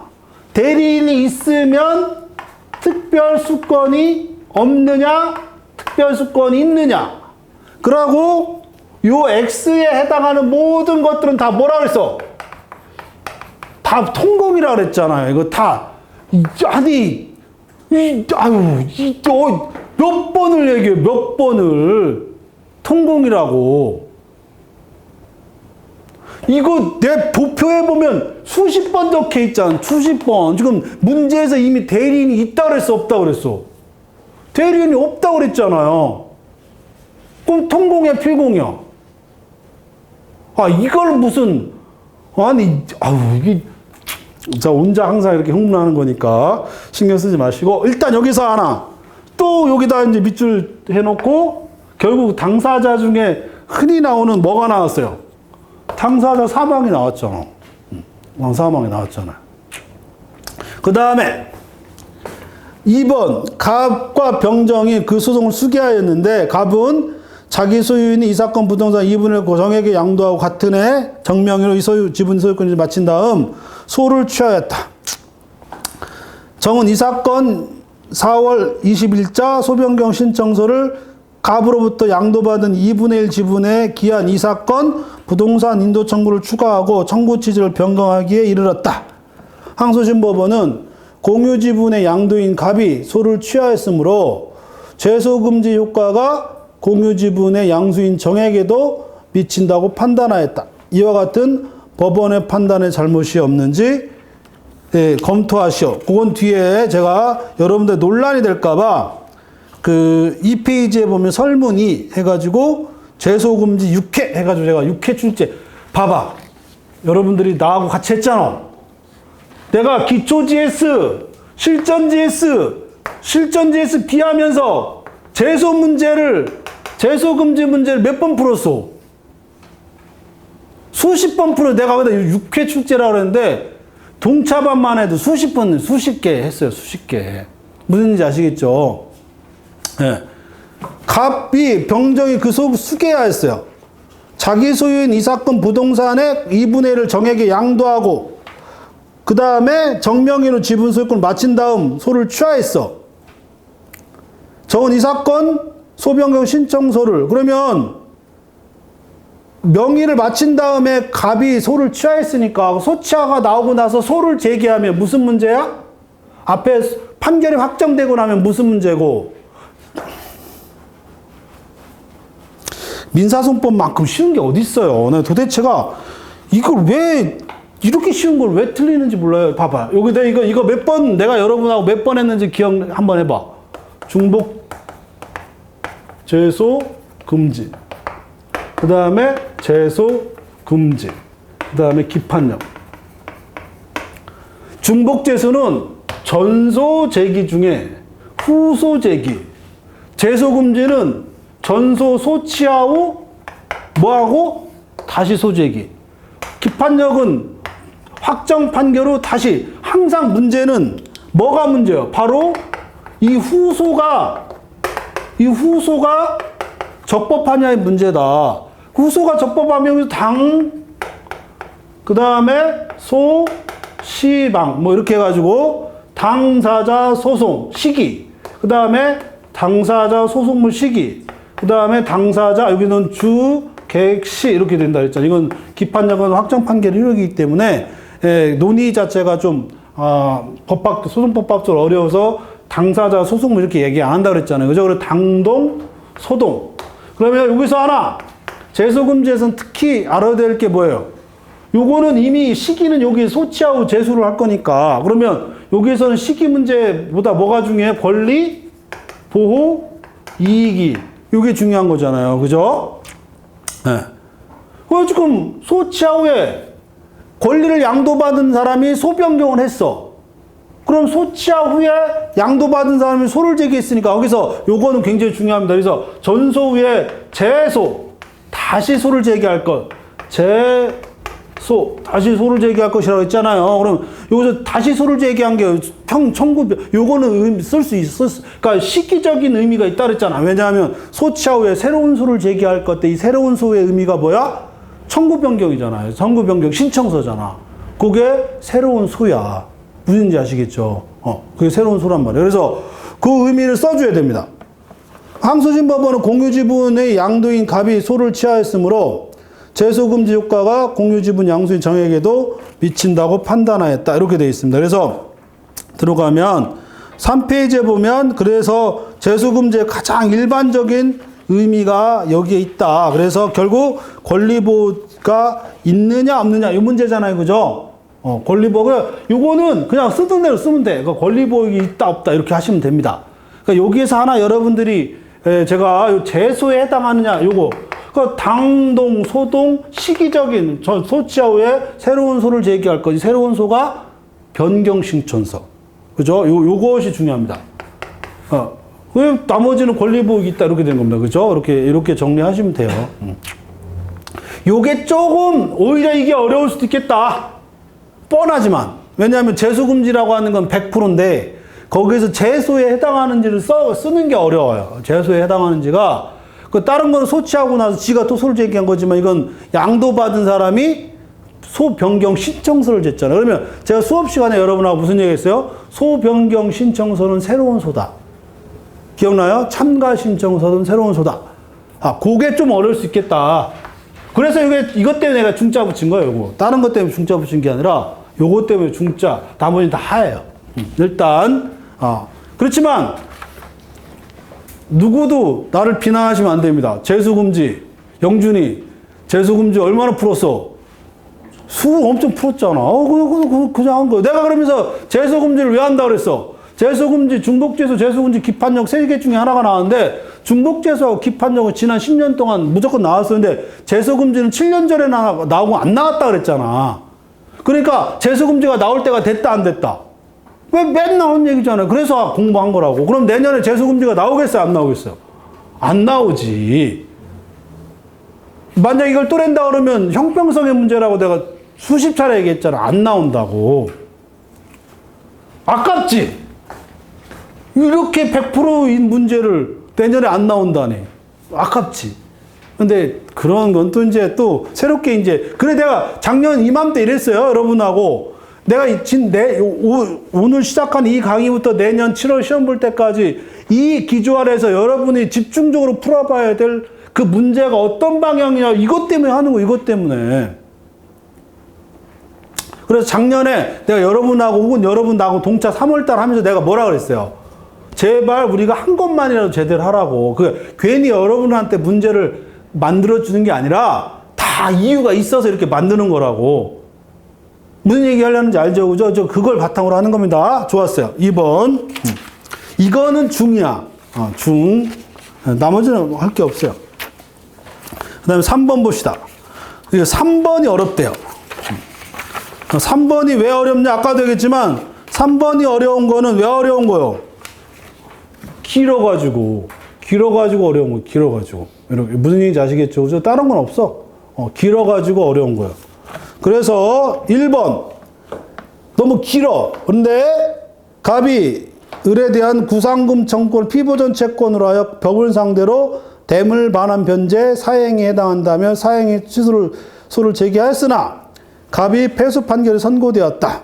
대리인이 있으면 특별수권이 없느냐, 특별수권이 있느냐. 그러고 요 X에 해당하는 모든 것들은 다 뭐라 그랬어? 다 통공이라 그랬잖아요. 이거 다. 몇 번을 얘기해, 몇 번을. 통공이라고. 이거 내 도표에 보면 수십 번 적혀 있잖아. 수십 번. 지금 문제에서 이미 대리인이 있다 그랬어, 없다 그랬어? 대리인이 없다 그랬잖아요. 그럼 통공이야, 필공이야? 이걸 무슨, 이게, 자, 혼자 항상 이렇게 흥분하는 거니까 신경 쓰지 마시고, 일단 여기서 하나, 또 여기다 이제 밑줄 해놓고, 결국 당사자 중에 흔히 나오는 뭐가 나왔어요? 당사자 사망이 나왔잖아. 왕사망이 나왔잖아요. 그 다음에 2번 갑과 병정이 그 소송을 수기하였는데 갑은 자기 소유인이 이 사건 부동산 2분의 1 정에게 양도하고 같은 해 정명의로 이 소유 지분 소유권을 마친 다음 소를 취하였다. 정은 이 사건 4월 20일자 소변경 신청서를 갑으로부터 양도받은 2분의 1 지분에 기한 이 사건 부동산 인도 청구를 추가하고 청구 취지를 변경하기에 이르렀다. 항소심법원은 공유 지분의 양도인 갑이 소를 취하였으므로 죄소금지 효과가 공유 지분의 양수인 정에게도 미친다고 판단하였다. 이와 같은 법원의 판단에 잘못이 없는지 검토하시오. 그건 뒤에 제가 여러분들 논란이 될까봐 그 2페이지에 보면 설문이 해가지고 죄소금지 6회 해가지고 제가 6회 출제. 봐봐. 여러분들이 나하고 같이 했잖아. 내가 기초 GS, 실전 GS 비하면서 죄소금지 문제를 몇 번 풀었어? 수십 번 풀어. 내가 거기다 6회 출제라고 그랬는데 동차반만 해도 수십 개 했어요. 수십 개. 무슨 일인지 아시겠죠? 네. 갑이 병정이 그 수계하였어요. 자기 소유인 이 사건 부동산의 2분의 1을 정에게 양도하고 그 다음에 정명의로 지분 소유권을 마친 다음 소를 취하했어. 정은 이 사건 소변경 신청서를 그러면 명의를 마친 다음에 갑이 소를 취하했으니까 소취하가 나오고 나서 소를 제기하면 무슨 문제야? 앞에 판결이 확정되고 나면 무슨 문제고? 민사소송법만큼 쉬운 게 어디 있어요? 나 도대체가 이걸 왜 이렇게 쉬운 걸 왜 틀리는지 몰라요. 봐봐. 여기다 이거 몇 번 내가 여러분하고 몇 번 했는지 기억 한번 해봐. 중복 죄소 금지. 그 다음에 죄소 금지. 그 다음에 기판령. 중복 죄소는 전소 제기 중에 후소 제기. 죄소 금지는 전소 소취하 후 뭐하고 다시 소제기. 기판력은 확정 판결 후 다시. 항상 문제는 뭐가 문제예요? 바로 이 후소가 적법하냐의 문제다. 후소가 적법하면 그 다음에 소, 시방 뭐 이렇게 해가지고 당사자 소송 시기. 그 다음에 당사자 소송물 시기. 그 다음에 당사자 여기는 주, 객, 시 이렇게 된다 했잖아요. 이건 기판력은 확정 판결 이르기 때문에 논의 자체가 좀 소송법학적으로 어려워서 당사자 소송물 이렇게 얘기 안 한다 그랬잖아요. 그죠? 그래서 당동, 소동. 그러면 여기서 하나 죄소금지에서는 특히 알아야 될 게 뭐예요? 요거는 이미 시기는 여기 소취하고 재수를 할 거니까 그러면 여기에서는 시기 문제보다 뭐가 중요해? 권리, 보호, 이익이. 이게 중요한 거잖아요. 그죠? 네. 그래서 지금 소취하 후에 권리를 양도받은 사람이 소변경을 했어. 그럼 소취하 후에 양도받은 사람이 소를 제기했으니까 거기서 요거는 굉장히 중요합니다. 그래서 전소 후에 재소, 다시 소를 제기할 것. 다시 소를 제기할 것이라고 했잖아요. 그럼 여기서 다시 소를 제기한 게 청구, 요거는 쓸 수 있었어. 그러니까 시기적인 의미가 있다 그랬잖아. 왜냐하면 소취하 후에 새로운 소를 제기할 것 때 이 새로운 소의 의미가 뭐야? 청구 변경이잖아요. 청구 변경 신청서잖아. 그게 새로운 소야. 무슨지 아시겠죠? 그게 새로운 소란 말이에요. 그래서 그 의미를 써줘야 됩니다. 항소심법원은 공유지분의 양도인 갑이 소를 취하였으므로 죄소금지 효과가 공유지분 양수인 정에게도 미친다고 판단하였다. 이렇게 되어 있습니다. 그래서 들어가면 3페이지에 보면 그래서 죄소금지의 가장 일반적인 의미가 여기에 있다. 그래서 결국 권리보호가 있느냐 없느냐 이 문제잖아요. 그죠? 권리보호가 요거는 그냥 쓰던 대로 쓰면 돼. 그러니까 권리보호가 있다 없다 이렇게 하시면 됩니다. 그러니까 여기에서 하나 여러분들이 제가 죄소에 해당하느냐 요거 그 당동, 소동, 시기적인 소취하 후에 새로운 소를 제기할 거지. 새로운 소가 변경신청서. 그죠? 요것이 중요합니다. 왜 나머지는 권리보호가 있다 이렇게 된 겁니다. 그죠? 이렇게 정리하시면 돼요. 요게 조금 오히려 이게 어려울 수도 있겠다. 뻔하지만, 왜냐하면 재소금지라고 하는 건 100%인데 거기에서 재소에 해당하는지를 쓰는 게 어려워요. 재소에 해당하는지가 그 다른 거는 소치하고 나서 지가 토소를 제기한 거지만 이건 양도받은 사람이 소 변경 신청서를 냈잖아요. 그러면 제가 수업 시간에 여러분하고 무슨 얘기 했어요? 소 변경 신청서는 새로운 소다. 기억나요? 참가 신청서는 새로운 소다. 아, 그게 좀 어려울 수 있겠다. 그래서 이것 때문에 내가 중자 붙인 거예요, 이거. 다른 것 때문에 중자 붙인 게 아니라 요것 때문에 중자, 나머지는 다 하예요. 일단, 그렇지만, 누구도 나를 비난하시면 안 됩니다. 재수금지, 영준이, 재수금지 얼마나 풀었어? 엄청 풀었잖아. 그냥 한 거야. 내가 그러면서 재수금지를 왜 한다고 그랬어? 재수금지, 중복재수, 재수금지, 기판력 3개 중에 하나가 나왔는데, 중복재수하고 기판력은 지난 10년 동안 무조건 나왔었는데, 재수금지는 7년 전에 나오고 안 나왔다 그랬잖아. 그러니까, 재수금지가 나올 때가 됐다, 안 됐다? 왜 맨날 나온 얘기잖아요. 그래서 공부한 거라고. 그럼 내년에 재수금지가 나오겠어요? 안 나오겠어요? 안 나오지. 만약 이걸 또 낸다 그러면 형평성의 문제라고 내가 수십 차례 얘기했잖아. 안 나온다고. 아깝지? 이렇게 100%인 문제를 내년에 안 나온다니. 아깝지. 근데 그런 건 또 이제 또 새롭게 이제, 그래 내가 작년 이맘때 이랬어요. 여러분하고. 내가 오늘 시작한 이 강의부터 내년 7월 시험 볼 때까지 이 기조 아래에서 여러분이 집중적으로 풀어봐야 될 그 문제가 어떤 방향이냐, 이것 때문에 하는 거, 이것 때문에. 그래서 작년에 내가 여러분하고 혹은 여러분 나하고 동차 3월달 하면서 내가 뭐라 그랬어요? 제발 우리가 한 것만이라도 제대로 하라고. 괜히 여러분한테 문제를 만들어주는 게 아니라 다 이유가 있어서 이렇게 만드는 거라고. 무슨 얘기 하려는지 알죠? 그죠? 그걸 바탕으로 하는 겁니다. 좋았어요. 2번. 이거는 중이야. 중. 나머지는 할 게 없어요. 그 다음에 3번 봅시다. 3번이 어렵대요. 3번이 왜 어렵냐? 아까도 얘기했지만 3번이 어려운 거는 왜 어려운 거요? 길어가지고 어려운 거예요. 길어가지고. 이렇게 무슨 얘기인지 아시겠죠? 그죠? 다른 건 없어. 길어가지고 어려운 거예요. 그래서 1번 너무 길어. 그런데 갑이 을에 대한 구상금 청구권 피보전 채권으로 하여 벽을 상대로 대물 반환 변제 사행에 해당한다며 사행의 취소를 제기하였으나 갑이 패소 판결이 선고되었다.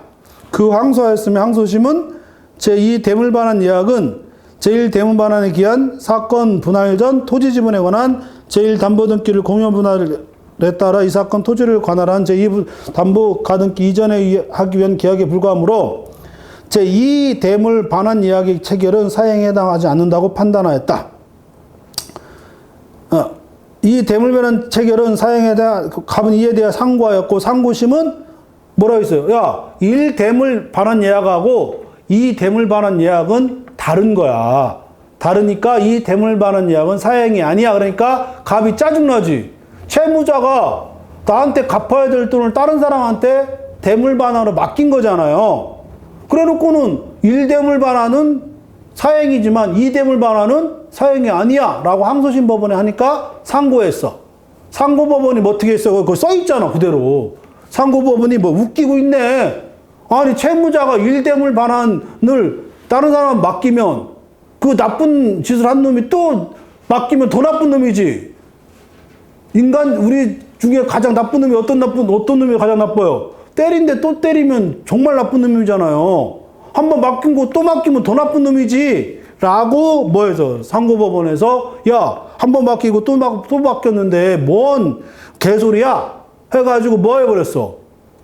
그 항소하였으며 항소심은 제2 대물 반환 예약은 제1 대물 반환에 기한 사건 분할 전 토지 지분에 관한 제1 담보 등기를 공여 분할에 따라 이 사건 토지를 관할한 제2 담보 가등기 이전에 하기 위한 계약에 불과하므로 제2 대물 반환 예약의 체결은 사행에 해당하지 않는다고 판단하였다. 이 대물 반환 체결은 사행에 대한 갑은 이에 대해 상고하였고 상고심은 뭐라고 했어요? 야, 1 대물 반환 예약하고 2 대물 반환 예약은 다른 거야. 다르니까 이 대물 반환 예약은 사행이 아니야. 그러니까 갑이 짜증나지. 채무자가 나한테 갚아야 될 돈을 다른 사람한테 대물 반환으로 맡긴 거잖아요. 그래 놓고는 1대물 반환은 사행이지만 2대물 반환은 사행이 아니야 라고 항소심 법원에 하니까 상고했어. 상고법원이 뭐 어떻게 했어? 그거 써있잖아 그대로. 상고법원이 뭐 웃기고 있네. 아니 채무자가 1대물 반환을 다른 사람 맡기면 그 나쁜 짓을 한 놈이 또 맡기면 더 나쁜 놈이지. 인간 우리 중에 가장 나쁜 놈이 어떤 놈이 가장 나빠요? 때린데 또 때리면 정말 나쁜 놈이잖아요. 한번 맡긴 거 또 맡기면 더 나쁜 놈이지. 라고 뭐해서 상고법원에서 야, 한 번 맡기고 또 맡겼는데 뭔 개소리야? 해가지고 뭐 해버렸어?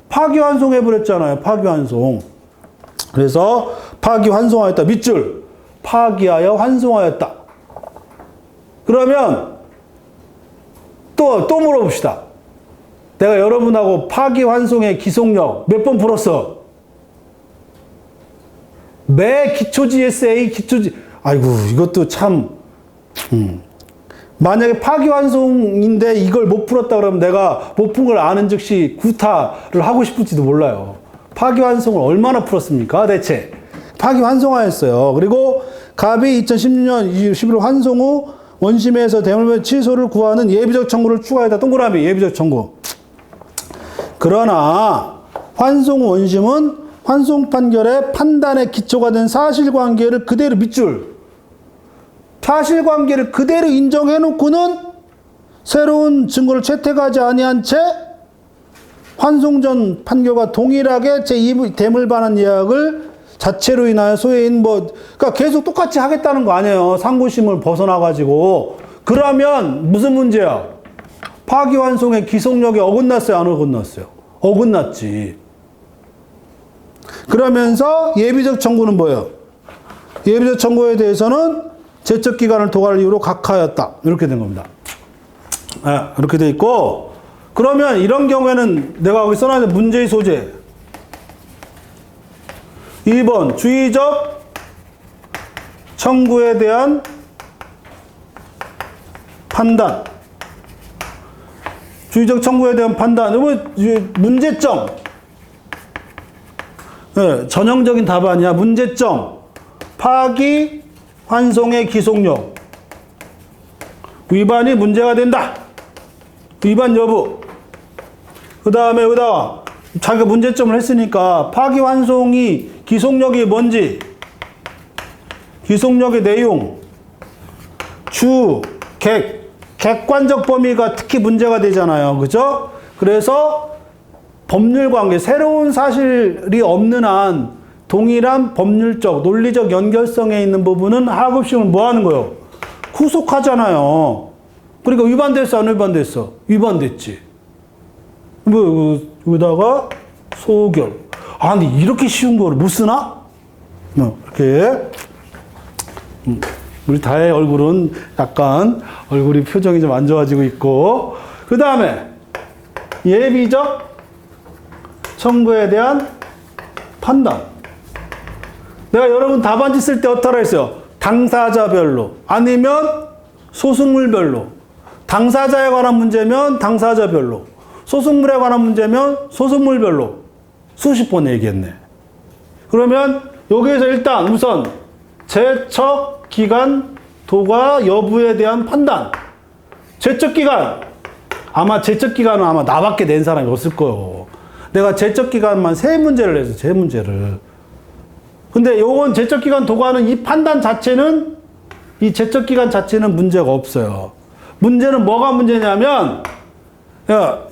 파기환송해버렸잖아요. 파기환송. 그래서 파기환송하였다. 밑줄. 파기하여 환송하였다. 그러면 또 물어봅시다. 내가 여러분하고 파기환송의 기속력 몇 번 풀었어? 매 기초지에세이 아이고 이것도 참 만약에 파기환송인데 이걸 못 풀었다 그러면 내가 못 푼 걸 아는 즉시 구타를 하고 싶을지도 몰라요. 파기환송을 얼마나 풀었습니까 대체? 파기환송하였어요. 그리고 갑이 2016년 11월 환송 후 원심에서 대물변 취소를 구하는 예비적 청구를 추가했다. 동그라미 예비적 청구. 그러나 환송 원심은 환송 판결의 판단의 기초가 된 사실관계를 그대로 밑줄. 사실관계를 그대로 인정해 놓고는 새로운 증거를 채택하지 아니한 채 환송 전 판결과 동일하게 제2 대물반환 예약을 자체로 인하여 소해인 그러니까 계속 똑같이 하겠다는 거 아니에요. 상고심을 벗어나가지고. 그러면 무슨 문제야? 파기환송의 기속력이 어긋났어요? 안 어긋났어요? 어긋났지. 그러면서 예비적 청구는 뭐예요? 예비적 청구에 대해서는 제적 기간을 도과할 이유로 각하였다. 이렇게 된 겁니다. 이렇게 돼 있고, 그러면 이런 경우에는 내가 여기 써놨는데 문제의 소재. 2번 주의적 청구에 대한 판단. 주의적 청구에 대한 판단. 문제점. 네, 전형적인 답안이야. 문제점. 파기 환송의 기속력. 위반이 문제가 된다. 위반 여부. 그 다음에 여기다가 자기가 문제점을 했으니까 파기 환송이 기속력이 뭔지, 기속력의 내용, 객관적 범위가 특히 문제가 되잖아요. 그죠? 그래서 법률 관계, 새로운 사실이 없는 한 동일한 법률적, 논리적 연결성에 있는 부분은 하급심은 뭐 하는 거예요? 후속하잖아요. 그러니까 위반됐어, 안 위반됐어? 위반됐지. 여기다가 소결. 근데 이렇게 쉬운 거를 못 쓰나? 이렇게. 우리 다의 얼굴은 약간 얼굴이 표정이 좀 안 좋아지고 있고. 그 다음에 예비적 청구에 대한 판단. 내가 여러분 답안지 쓸 때 어떠라 했어요? 당사자별로 아니면 소수물별로. 당사자에 관한 문제면 당사자별로, 소수물에 관한 문제면 소수물별로 수십 번 얘기했네. 그러면 여기에서 일단 우선 제척 기간 도과 여부에 대한 판단. 제척 기간. 아마 제척 기간은 아마 나밖에 낸 사람이 없을 거예요. 내가 제척 기간만 3문제를 해서 3문제를. 근데 요건 제척 기간 도과는 이 판단 자체는, 이 제척 기간 자체는 문제가 없어요. 문제는 뭐가 문제냐면,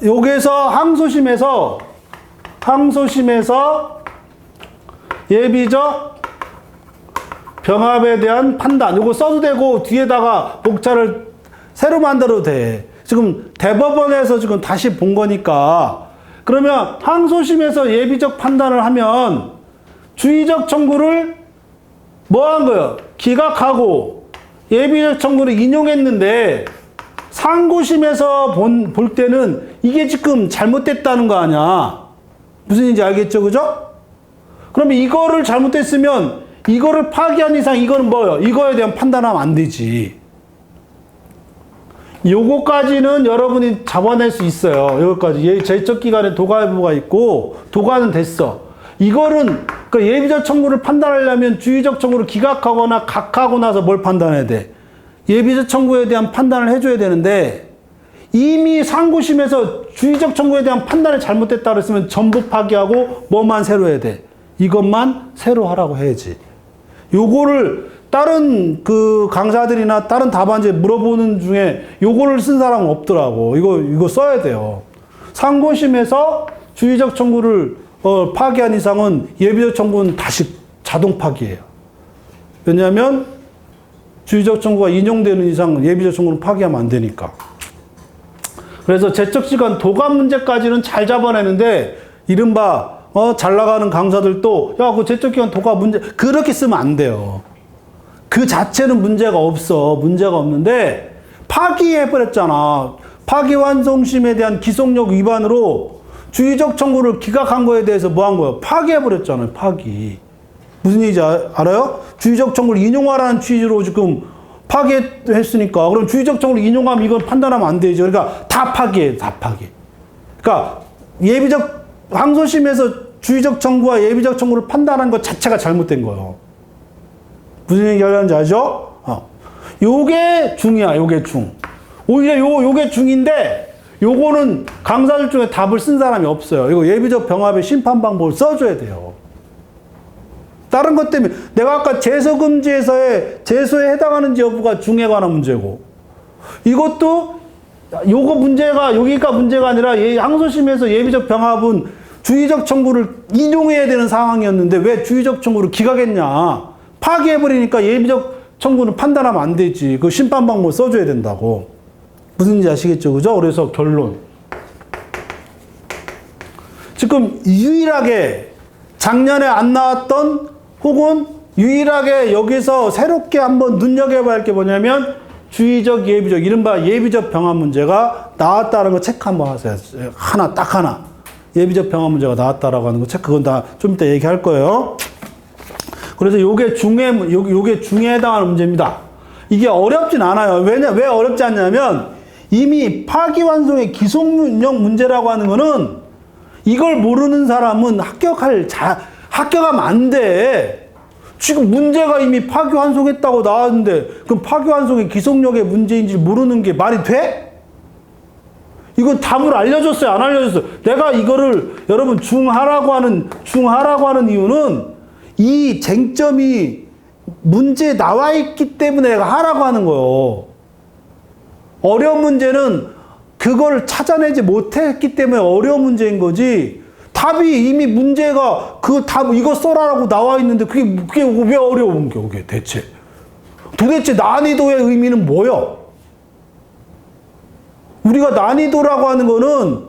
여기에서 항소심에서 예비적 병합에 대한 판단. 요거 써도 되고 뒤에다가 복차를 새로 만들어도 돼. 지금 대법원에서 지금 다시 본 거니까. 그러면 항소심에서 예비적 판단을 하면 주의적 청구를 뭐 한 거예요? 기각하고 예비적 청구를 인용했는데 상고심에서 볼 때는 이게 지금 잘못됐다는 거 아니야. 무슨 얘기인지 알겠죠? 그죠? 그러면 이거를 잘못됐으면 이거를 파기한 이상 이거는 뭐예요? 이거에 대한 판단하면 안 되지. 요거까지는 여러분이 잡아낼 수 있어요. 여기까지. 제적 기간에 도과 여부가 있고 도과는 됐어. 이거는 그 예비적 청구를 판단하려면 주의적 청구를 기각하거나 각하고 나서 뭘 판단해야 돼? 예비적 청구에 대한 판단을 해줘야 되는데 이미 상고심에서 주의적 청구에 대한 판단이 잘못됐다 그랬으면 전부 파기하고 뭐만 새로 해야 돼? 이것만 새로 하라고 해야지. 요거를 다른 그 강사들이나 다른 답안지에 물어보는 중에 요거를 쓴 사람은 없더라고. 이거 써야 돼요. 상고심에서 주의적 청구를 파기한 이상은 예비적 청구는 다시 자동 파기예요. 왜냐하면 주의적 청구가 인용되는 이상 예비적 청구는 파기하면 안 되니까. 그래서 제적 시간 도감 문제까지는 잘 잡아내는데 이른바 잘 나가는 강사들도 그 제적 기간 도감 문제 그렇게 쓰면 안 돼요. 그 자체는 문제가 없어. 문제가 없는데 파기해버렸잖아. 파기환송심에 대한 기속력 위반으로 주의적 청구를 기각한 거에 대해서 뭐 한 거예요? 파기해버렸잖아요. 파기. 무슨 얘기인지 알아요? 주의적 청구를 인용하라는 취지로 지금 파기했으니까 그럼 주의적 청구를 인용하면 이건 판단하면 안 되죠. 그러니까 다 파기예요. 다 파기. 그러니까 예비적 항소심에서 주의적 청구와 예비적 청구를 판단한 것 자체가 잘못된 거예요. 무슨 얘기 하려는지 알죠? 요게 중이야. 요게 중. 오히려 요게 중인데 요거는 강사들 중에 답을 쓴 사람이 없어요. 이거 예비적 병합의 심판 방법을 써줘야 돼요. 다른 것 때문에 내가 아까 제소금지에서의 제소에 해당하는지 여부가 중에 관한 문제고, 이것도 요거 문제가 여기가 문제가 아니라 항소심에서 예비적 병합은 주의적 청구를 인용해야 되는 상황이었는데 왜 주의적 청구를 기각했냐. 파기해버리니까 예비적 청구는 판단하면 안 되지. 그 심판 방법을 써줘야 된다고. 무슨지 아시겠죠? 그죠? 그래서 결론. 지금 유일하게 작년에 안 나왔던 혹은 유일하게 여기서 새롭게 한번 눈여겨봐야 할 게 뭐냐면 주의적, 예비적, 이른바 예비적 병합 문제가 나왔다는 거 체크 한번 하세요. 하나, 딱 하나. 예비적 병합 문제가 나왔다라고 하는 거 체크, 그건 다 좀 이따 얘기할 거예요. 그래서 요게 중에 해당하는 문제입니다. 이게 어렵진 않아요. 왜 어렵지 않냐면 이미 파기환송의 기속력 문제라고 하는 거는 이걸 모르는 사람은 합격하면 안 돼. 지금 문제가 이미 파기환송했다고 나왔는데 그럼 파기환송의 기속력의 문제인지 모르는 게 말이 돼? 이건 답을 알려줬어요? 안 알려줬어요? 내가 이거를 여러분 중하라고 하는 이유는 이 쟁점이 문제에 나와 있기 때문에 내가 하라고 하는 거예요. 어려운 문제는 그걸 찾아내지 못했기 때문에 어려운 문제인 거지. 답이 이미 문제가 그 답 이거 써라라고 나와 있는데 그게 왜 어려운 게 그게 대체? 도대체 난이도의 의미는 뭐야? 우리가 난이도라고 하는 거는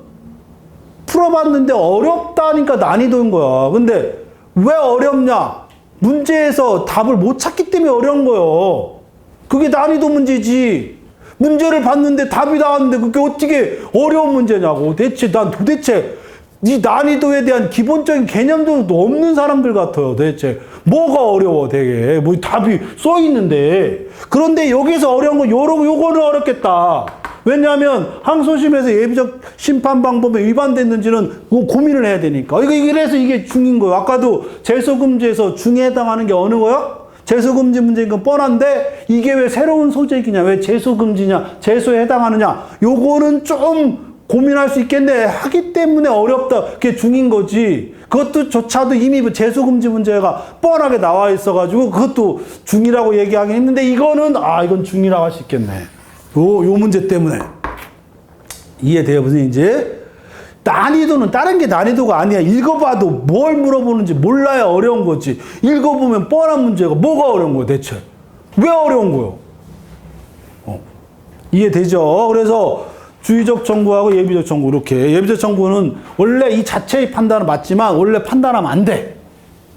풀어봤는데 어렵다니까 난이도인 거야. 근데 왜 어렵냐? 문제에서 답을 못 찾기 때문에 어려운 거예요. 그게 난이도 문제지. 문제를 봤는데 답이 나왔는데 그게 어떻게 어려운 문제냐고. 난 도대체 이 난이도에 대한 기본적인 개념도 없는 사람들 같아요. 대체 뭐가 어려워 되게. 뭐 답이 써 있는데. 그런데 여기서 어려운 건 요거는 어렵겠다. 왜냐하면 항소심에서 예비적 심판 방법에 위반됐는지는 고민을 해야 되니까. 이래서 이게 중인 거예요. 아까도 제소금지에서 중에 해당하는 게 어느 거요? 제소금지 문제인 건 뻔한데 이게 왜 새로운 소재이냐? 왜 제소금지냐? 제소에 해당하느냐? 요거는 좀 고민할 수 있겠네 하기 때문에 어렵다. 그게 중인 거지. 그것도조차도 이미 제소금지 문제가 뻔하게 나와 있어가지고 그것도 중이라고 얘기하긴 했는데 이건 중이라고 할 수 있겠네. 요 문제 때문에. 이해돼요? 무슨 이제? 난이도는 다른 게 난이도가 아니야. 읽어봐도 뭘 물어보는지 몰라야 어려운 거지. 읽어보면 뻔한 문제가 뭐가 어려운 거야 대체? 왜 어려운 거요? 이해되죠? 그래서 주의적 청구하고 예비적 청구 이렇게. 예비적 청구는 원래 이 자체의 판단은 맞지만 원래 판단하면 안 돼.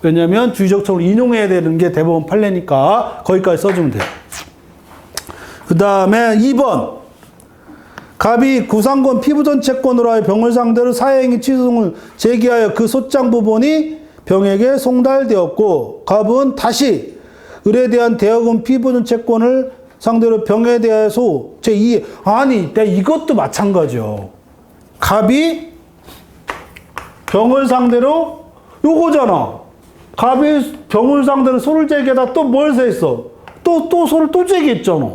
왜냐면 주의적 청구를 인용해야 되는 게 대법원 판례니까 거기까지 써주면 돼요. 그 다음에 2번. 갑이 구상권 피부전 채권으로 하여 병을 상대로 사회행위 취소송을 제기하여 그 소장 부분이 병에게 송달되었고 갑은 다시 을에 대한 대여금 피부전 채권을 상대로 병에 대하여 제2 이것도 마찬가지요. 갑이 병을 상대로 요거잖아. 갑이 병을 상대로 소를 제기하다 또 뭘 세했어? 또 소를 또 제기했잖아.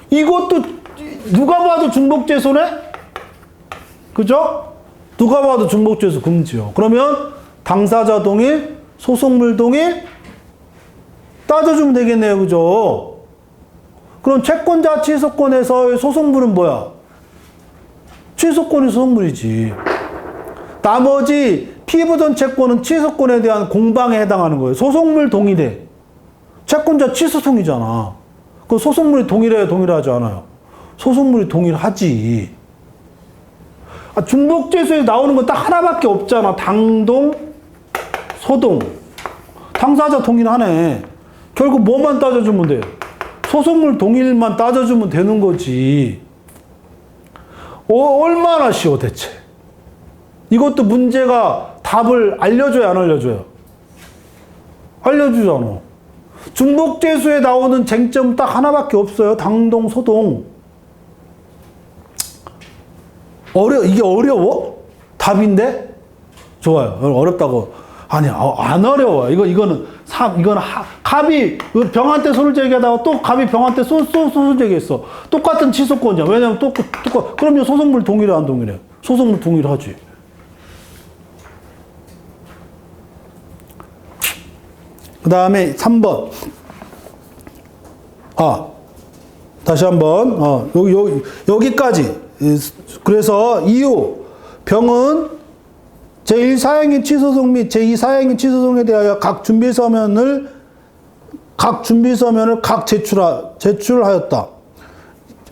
이것도 누가 봐도 중복죄소네? 그죠? 누가 봐도 중복죄소 금지요. 그러면 당사자 동일, 소송물 동일 따져주면 되겠네요. 그죠? 그럼 채권자 취소권에서의 소송물은 뭐야? 취소권이 소송물이지. 나머지 피부전 채권은 취소권에 대한 공방에 해당하는 거예요. 소송물 동일해. 채권자 취소송이잖아. 그 소송물이 동일해요? 동일하지 않아요? 소송물이 동일하지. 중복죄소에 나오는 건 딱 하나밖에 없잖아. 당동, 소동. 당사자 동일하네. 결국 뭐만 따져주면 돼? 소송물 동일만 따져주면 되는 거지. 얼마나 쉬워 대체. 이것도 문제가 답을 알려줘야 안 알려줘요? 알려주잖아. 중복죄수에 나오는 쟁점 딱 하나밖에 없어요. 당동, 소동. 이게 어려워? 답인데? 좋아요. 어렵다고. 아니야, 안 어려워. 이거는 이건 갑이 병한테 소를 제기하다가 또 갑이 병한테 소를 제기했어. 똑같은 취소권이야. 왜냐면 그럼요, 소송물 동일해, 안 동일해? 소송물 동일하지. 그 다음에 3번. 다시 한번, 여기까지. 그래서 이유, 병은 제1사행위 취소송 및 제2사행위 취소송에 대하여 각 준비서면을 각 제출하였다.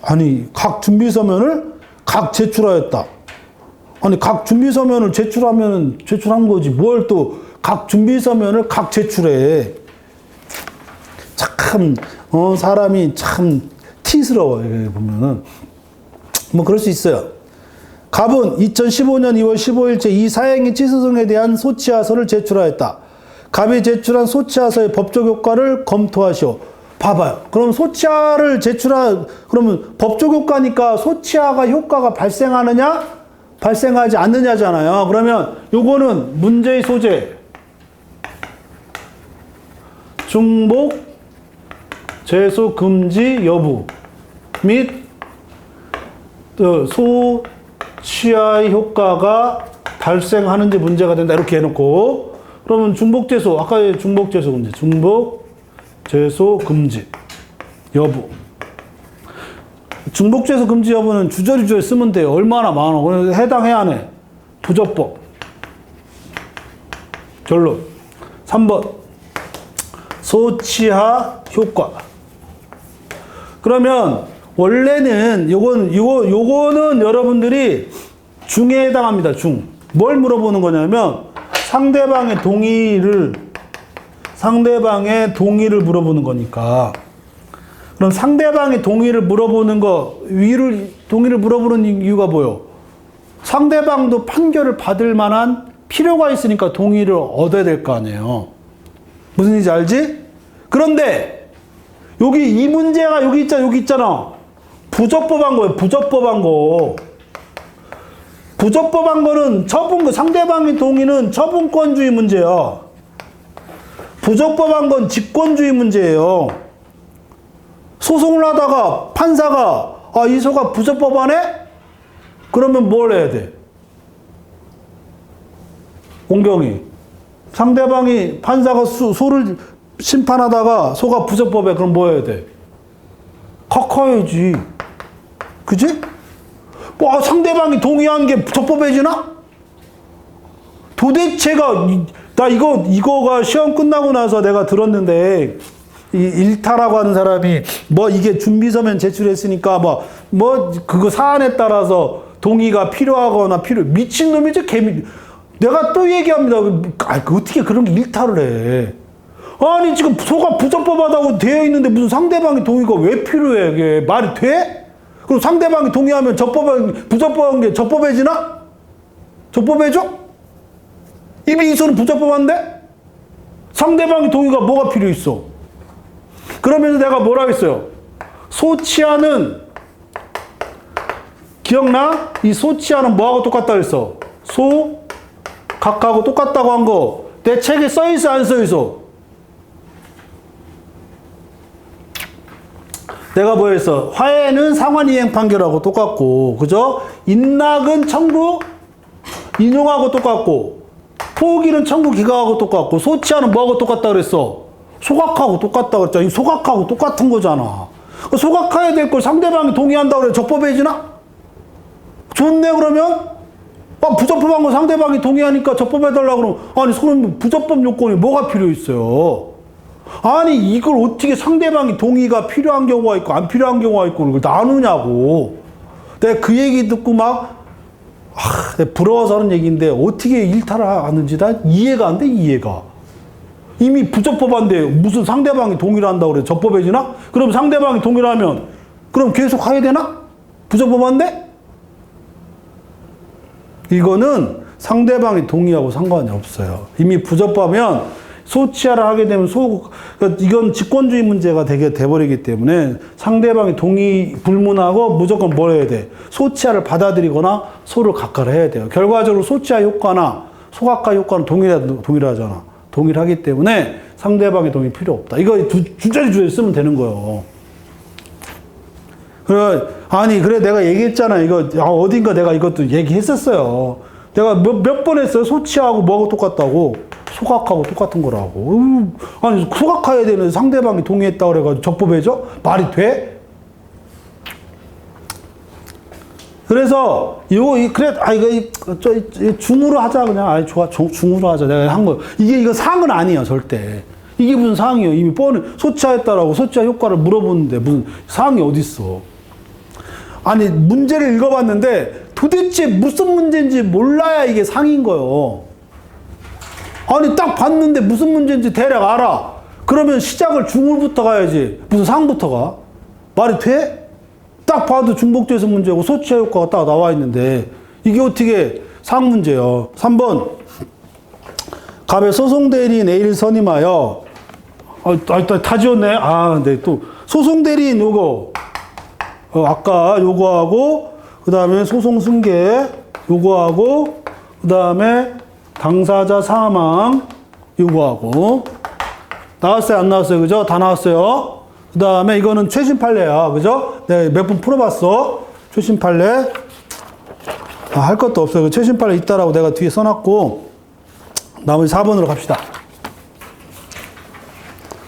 아니, 각 준비서면을 각 제출하였다. 아니, 각 준비서면을 제출한 거지. 뭘 또 각 준비서면을 각 제출해. 참, 사람이 참 티스러워, 보면은. 뭐, 그럴 수 있어요. 갑은 2015년 2월 15일 제2사행위 취소송에 대한 소치하서를 제출하였다. 갑이 제출한 소치하서의 법적 효과를 검토하시오. 봐봐요. 그럼 소치하를 그러면 법적 효과니까 소치하가 효과가 발생하느냐? 발생하지 않느냐잖아요. 그러면 요거는 문제의 소재. 중복, 제소 금지 여부 및 소치하의 효과가 발생하는지 문제가 된다. 이렇게 해놓고 그러면 중복제소, 아까 중복제소 금지, 중복제소 금지 여부. 중복제소 금지 여부는 주저리 쓰면 돼요. 얼마나 많아. 그래서 해당해 안 해? 부적법. 결론. 3번. 소치하 효과. 그러면 원래는 요거는 여러분들이 중에 해당합니다. 중. 뭘 물어보는 거냐면 상대방의 동의를 물어보는 거니까. 그럼 상대방의 동의를 물어보는 동의를 물어보는 이유가 뭐예요? 상대방도 판결을 받을 만한 필요가 있으니까 동의를 얻어야 될 거 아니에요. 무슨 얘기인지 알지? 그런데 이 문제가 여기 있잖아. 부적법한 거예요. 부적법한 거. 부적법한 거는 상대방의 동의는 처분권주의 문제야. 부적법한 건 직권주의 문제예요. 소송을 하다가 판사가 이 소가 부적법하네? 그러면 뭘 해야 돼? 공경이. 상대방이 판사가 소를 심판하다가 소가 부적법해. 그럼 뭐 해야 돼? 각하해야지. 그지? 상대방이 동의한 게 적법해지나? 도대체가 나 이거가 시험 끝나고 나서 내가 들었는데 일타라고 하는 사람이 이게 준비서면 제출했으니까 그거 사안에 따라서 동의가 필요하거나 미친놈이지 내가 또 얘기합니다. 어떻게 그런 게 일타를 해? 아니 지금 소가 부적법하다고 되어 있는데 무슨 상대방의 동의가 왜 필요해? 이게 말이 돼? 그럼 상대방이 동의하면 부적법한 게 적법해지나? 적법해져? 이미 이 소는 부적법한데? 상대방의 동의가 뭐가 필요 있어? 그러면서 내가 뭐라고 했어요? 소치하는 기억나? 이 소치하는 뭐하고 똑같다 그랬어? 각하고 똑같다고 한 거 내 책에 써있어 안 써있어? 내가 뭐 했어? 화해는 상환이행 판결하고 똑같고, 그죠? 인락은 청구 인용하고 똑같고, 포기는 청구 기각하고 똑같고, 소치하는 뭐하고 똑같다 그랬어? 소각하고 똑같다 그랬잖아. 이 소각하고 똑같은 거잖아. 소각해야 될 걸 상대방이 동의한다고 그래. 적법해지나? 좋네, 그러면? 부적법한 거 상대방이 동의하니까 적법해달라고 그러면, 아니, 소는 부적법 요건이 뭐가 필요 있어요? 아니, 이걸 어떻게 상대방이 동의가 필요한 경우가 있고, 안 필요한 경우가 있고, 그걸 나누냐고. 내가 그 얘기 듣고 내가 부러워서 하는 얘기인데, 어떻게 일탈을 하는지 다 이해가 안 돼, 이해가. 이미 부적법한데, 무슨 상대방이 동의를 한다고 그래. 적법해지나? 그럼 상대방이 동의를 하면, 그럼 계속 해야 되나? 부적법한데? 이거는 상대방이 동의하고 상관이 없어요. 이미 부적법하면 소치하를 하게 되면 그러니까 이건 직권주의 문제가 돼버리기 때문에 상대방이 동의 불문하고 무조건 뭘 해야 돼? 소치하를 받아들이거나 소를 각하를 해야 돼요. 결과적으로 소치하 효과나 소각하 효과는 동일하잖아. 동일하기 때문에 상대방의 동의 필요 없다. 이거 주저리 쓰면 되는 거예요. 그래, 아니, 그래, 내가 얘기했잖아. 이거, 어딘가 내가 이것도 얘기했었어요. 내가 몇 번 했어요. 소치하고 뭐하고 똑같다고. 소각하고 똑같은 거라고. 아니, 소각해야 되는 상대방이 동의했다 그래가지고 적법해져? 말이 돼? 그래서, 그래, 이거, 중으로 하자, 그냥. 아이, 좋아, 중으로 하자. 내가 한 거. 이거 사항은 아니에요, 절대. 이게 무슨 사항이에요? 이미 소치하였다라고 소치하 효과를 물어보는데 무슨 사항이 어딨어. 아니, 문제를 읽어봤는데 도대체 무슨 문제인지 몰라야 이게 상인 거예요. 아니, 딱 봤는데 무슨 문제인지 대략 알아. 그러면 시작을 중으로부터 가야지. 무슨 상부터 가? 말이 돼? 딱 봐도 중복돼서 문제고 소치하 효과가 딱 나와 있는데 이게 어떻게 상 문제예요. 3번. 갑의 소송대리인 A를 선임하여 다 지웠네. 근데 또 소송대리인 요거 아까 요거하고 그 다음에 소송 승계 요거하고 그 다음에 당사자 사망 요거하고 나왔어요? 안 나왔어요? 그죠? 다 나왔어요. 그 다음에 이거는 최신 판례야. 그죠? 내가 몇 번 풀어봤어. 최신 판례. 할 것도 없어요. 최신 판례 있다라고 내가 뒤에 써놨고 나머지 4번으로 갑시다.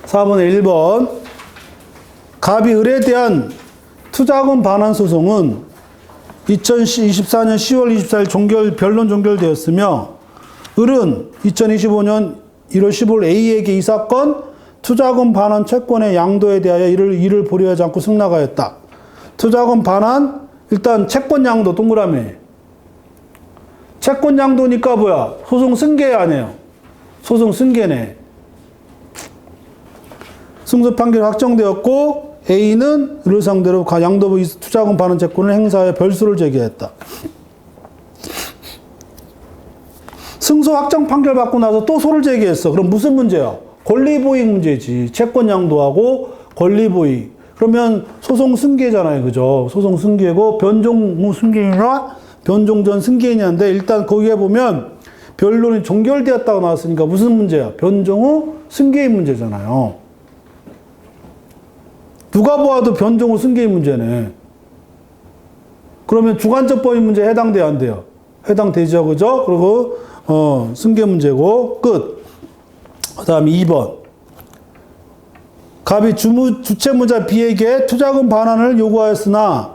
4번에 1번. 갑이 을에 대한 투자금 반환 소송은 2024년 10월 24일 변론 종결되었으며 을은 2025년 1월 15일 A에게 이 사건 투자금 반환 채권의 양도에 대하여 이를 보류하지 않고 승낙하였다. 투자금 반환 일단 채권 양도 동그라미. 채권 양도니까 뭐야? 소송 승계 아니에요. 소송 승계네. 승소 판결이 확정되었고 A는 을을 상대로 양도부 투자금 반환 채권을 행사하여 별수를 제기했다. 승소 확정 판결 받고 나서 또 소를 제기했어. 그럼 무슨 문제야? 권리보익 문제지. 채권 양도하고 권리보익. 그러면 소송 승계잖아요. 그죠? 소송 승계고 변종 후 승계인이나 변종 전 승계인이한데 일단 거기에 보면 변론이 종결되었다고 나왔으니까 무슨 문제야? 변종 후 승계인 문제잖아요. 누가 보아도 변종 후 승계인 문제네. 그러면 주관적 범위 문제에 해당돼요? 안 돼요? 해당되죠. 그죠? 그리고 승계 문제고 끝. 그 다음에 2번. 갑이 주채무자 B에게 투자금 반환을 요구하였으나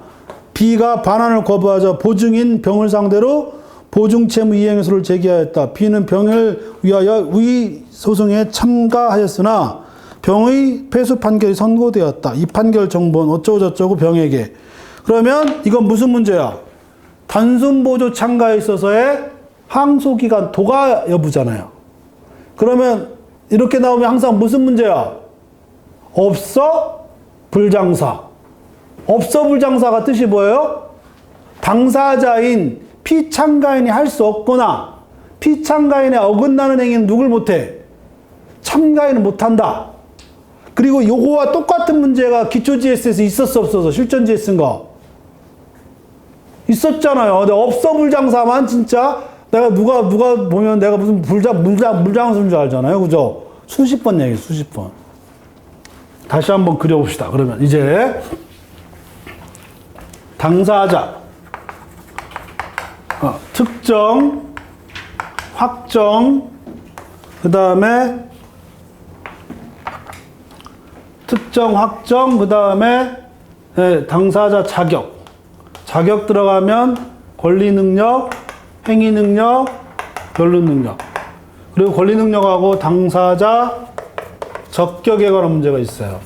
B가 반환을 거부하자 보증인 병을 상대로 보증채무 이행소를 제기하였다. B는 병을 위하여 위 소송에 참가하였으나 병의 패소 판결이 선고되었다. 이 판결 정보는 어쩌고저쩌고 병에게. 그러면 이건 무슨 문제야? 단순 보조 참가에 있어서의 항소기간 도가 여부잖아요. 그러면 이렇게 나오면 항상 무슨 문제야? 없어 불장사. 없어 불장사가 뜻이 뭐예요? 당사자인 피참가인이 할 수 없거나 피참가인에 어긋나는 행위는 누굴 못해? 참가인은 못한다. 그리고 요거와 똑같은 문제가 기초GS에서 있었어 없어서 실전GS인가? 있었잖아요. 근데 없어 불장사만 진짜 내가 누가 보면 내가 무슨 물장수인 줄 알잖아요. 그죠? 수십 번 얘기해, 수십 번. 다시 한번 그려봅시다. 그러면 이제 당사자 특정 확정 그 다음에 특정 확정 그 다음에 당사자 자격 들어가면 권리 능력 행위 능력 변론 능력 그리고 권리 능력하고 당사자 적격에 관한 문제가 있어요.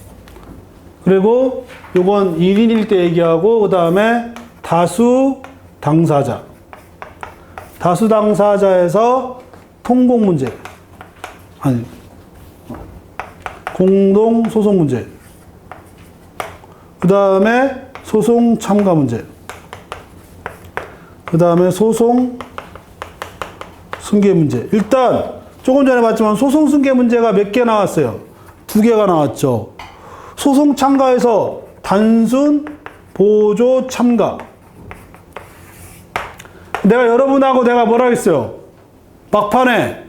그리고 요건 1인일 때 얘기하고 그 다음에 다수 당사자에서 통공 문제 아니 공동 소송 문제 그 다음에 소송 참가 문제 그 다음에 소송 승계 문제. 일단 조금 전에 봤지만 소송 승계 문제가 몇 개 나왔어요? 2개가 나왔죠. 소송 참가에서 단순 보조 참가. 내가 여러분하고 내가 뭐라 했어요? 막판에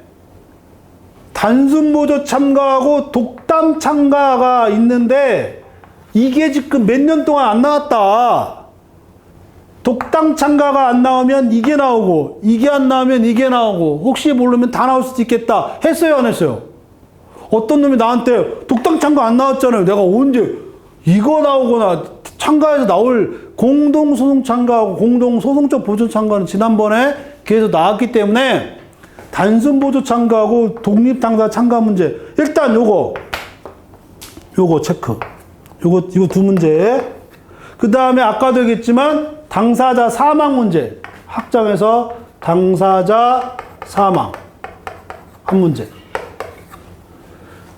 단순 보조 참가하고 독담 참가가 있는데 이게 지금 몇 년 동안 안 나왔다. 독담 참가가 안 나오면 이게 나오고 이게 안 나오면 이게 나오고 혹시 모르면 다 나올 수도 있겠다. 했어요, 안 했어요? 어떤 놈이 나한테 독담 참가 안 나왔잖아요. 내가 언제 이거 나오거나 참가해서 나올 공동소송 참가하고 공동소송적 보조 참가는 지난번에 계속 나왔기 때문에 단순 보조 참가하고 독립 당사 참가 문제 일단 요거 체크. 이거 두 문제. 그 다음에 아까도 얘기했지만 당사자 사망 문제. 학장에서 당사자 사망 한 문제.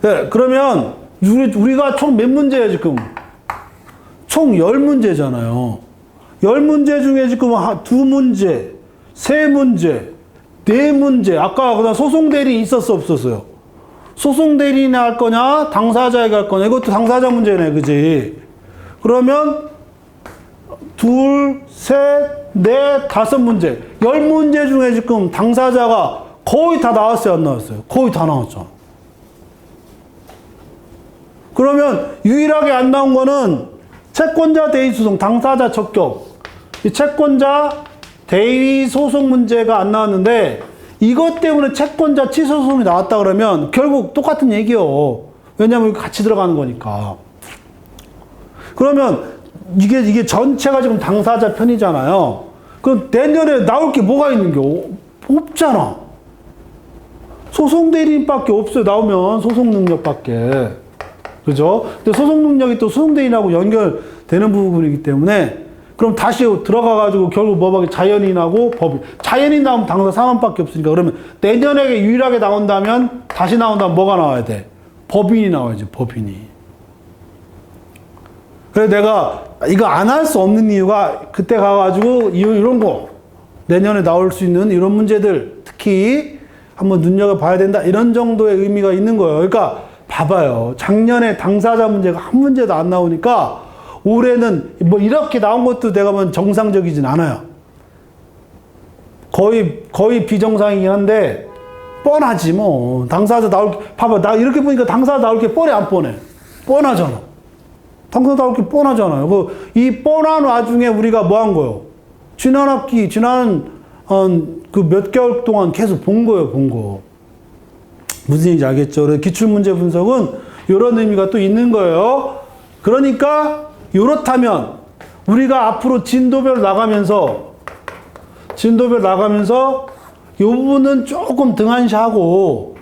네, 그러면 우리가 총 몇 문제예요, 지금? 총 10문제잖아요. 10문제 중에 지금 2문제, 3문제, 4문제. 아까 그다음 소송 대리 있었어, 없었어요? 소송 대리나 할 거냐, 당사자에게 할 거냐. 이것도 당사자 문제네, 그지? 그러면 2, 3, 4, 5문제. 10문제 중에 지금 당사자가 거의 다 나왔어요, 안 나왔어요? 거의 다 나왔죠. 그러면 유일하게 안 나온 거는 채권자 대위 소송, 당사자 적격. 이 채권자 대위 소송 문제가 안 나왔는데 이것 때문에 채권자 취소 소송이 나왔다 그러면 결국 똑같은 얘기요. 왜냐면 같이 들어가는 거니까. 그러면 이게 전체가 지금 당사자 편이잖아요. 그럼 내년에 나올 게 뭐가 있는 게 없잖아. 소송 대리인밖에 없어요. 나오면 소송 능력밖에. 그죠? 근데 소송 능력이 또 소송 대리인하고 연결되는 부분이기 때문에 그럼 다시 들어가가지고 결국 뭐밖에 자연인하고 법인. 자연인 나오면 당사 사망밖에 없으니까 그러면 내년에 유일하게 나온다면 다시 나온다면 뭐가 나와야 돼? 법인이 나와야지, 법인이. 그래서 내가 이거 안 할 수 없는 이유가 그때 가가지고 이런 거 내년에 나올 수 있는 이런 문제들 특히 한번 눈여겨봐야 된다 이런 정도의 의미가 있는 거예요. 그러니까 봐봐요. 작년에 당사자 문제가 한 문제도 안 나오니까 올해는 뭐 이렇게 나온 것도 내가 보면 정상적이진 않아요. 거의 비정상이긴 한데 뻔하지 뭐. 당사자 봐봐. 나 이렇게 보니까 당사자 나올 게 뻔해 안 뻔해? 뻔하잖아. 당사자 나올 게 뻔하잖아요. 이 뻔한 와중에 우리가 뭐 한 거예요? 지난 학기, 그 몇 개월 동안 계속 본 거예요, 본 거. 무슨 얘기인지 알겠죠? 기출문제 분석은 이런 의미가 또 있는 거예요. 그러니까 이렇다면 우리가 앞으로 진도별 나가면서 이 부분은 조금 등한시하고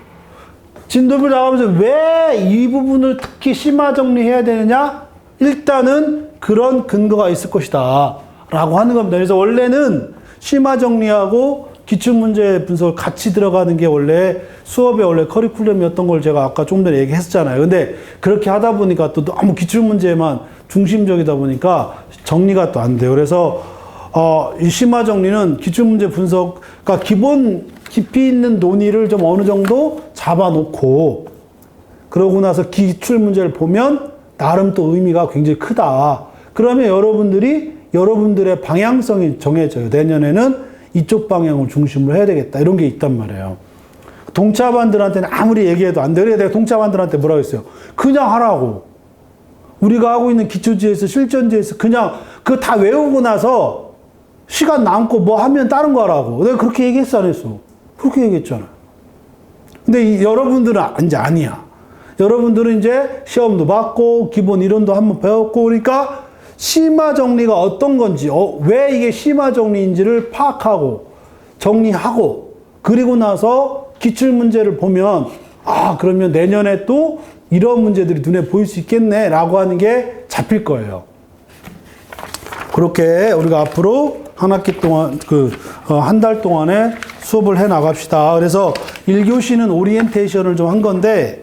진도별 나가면서 왜 이 부분을 특히 심화 정리해야 되느냐? 일단은 그런 근거가 있을 것이다 라고 하는 겁니다. 그래서 원래는 심화 정리하고 기출문제 분석을 같이 들어가는 게 원래 수업의 원래 커리큘럼이었던 걸 제가 아까 좀 전에 얘기했었잖아요. 근데 그렇게 하다 보니까 또 너무 기출문제만 중심적이다 보니까 정리가 또 안 돼요. 그래서 이 심화 정리는 기출문제 분석, 그러니까 기본 깊이 있는 논의를 좀 어느 정도 잡아놓고 그러고 나서 기출문제를 보면 나름 또 의미가 굉장히 크다. 그러면 여러분들의 방향성이 정해져요. 내년에는 이쪽 방향을 중심으로 해야 되겠다. 이런 게 있단 말이에요. 동차반들한테는 아무리 얘기해도 안 돼. 그래 내가 동차반들한테 뭐라고 했어요? 그냥 하라고. 우리가 하고 있는 기초지에서 실전지에서 그냥 그거 다 외우고 나서 시간 남고 뭐 하면 다른 거 하라고. 내가 그렇게 얘기했어, 안 했어? 그렇게 얘기했잖아. 근데 여러분들은 이제 아니야. 여러분들은 이제 시험도 받고 기본 이론도 한번 배웠고 그러니까 심화 정리가 어떤 건지, 왜 이게 심화 정리인지를 파악하고 정리하고 그리고 나서 기출문제를 보면 그러면 내년에 또 이런 문제들이 눈에 보일 수 있겠네 라고 하는 게 잡힐 거예요. 그렇게 우리가 앞으로 한 학기 동안 한 달 동안에 수업을 해 나갑시다. 그래서 1교시는 오리엔테이션을 좀 한 건데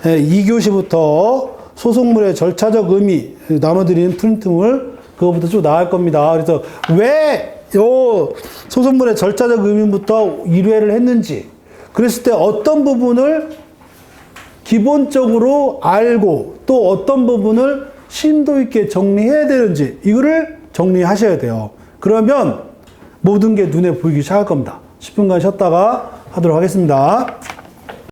2교시부터 소송물의 절차적 의미 나눠드리는 프린트물 그거부터 쭉 나갈 겁니다. 그래서 왜 요 소송물의 절차적 의미부터 1회를 했는지 그랬을 때 어떤 부분을 기본적으로 알고 또 어떤 부분을 심도 있게 정리해야 되는지 이거를 정리하셔야 돼요. 그러면 모든 게 눈에 보이기 시작할 겁니다. 10분간 쉬었다가 하도록 하겠습니다.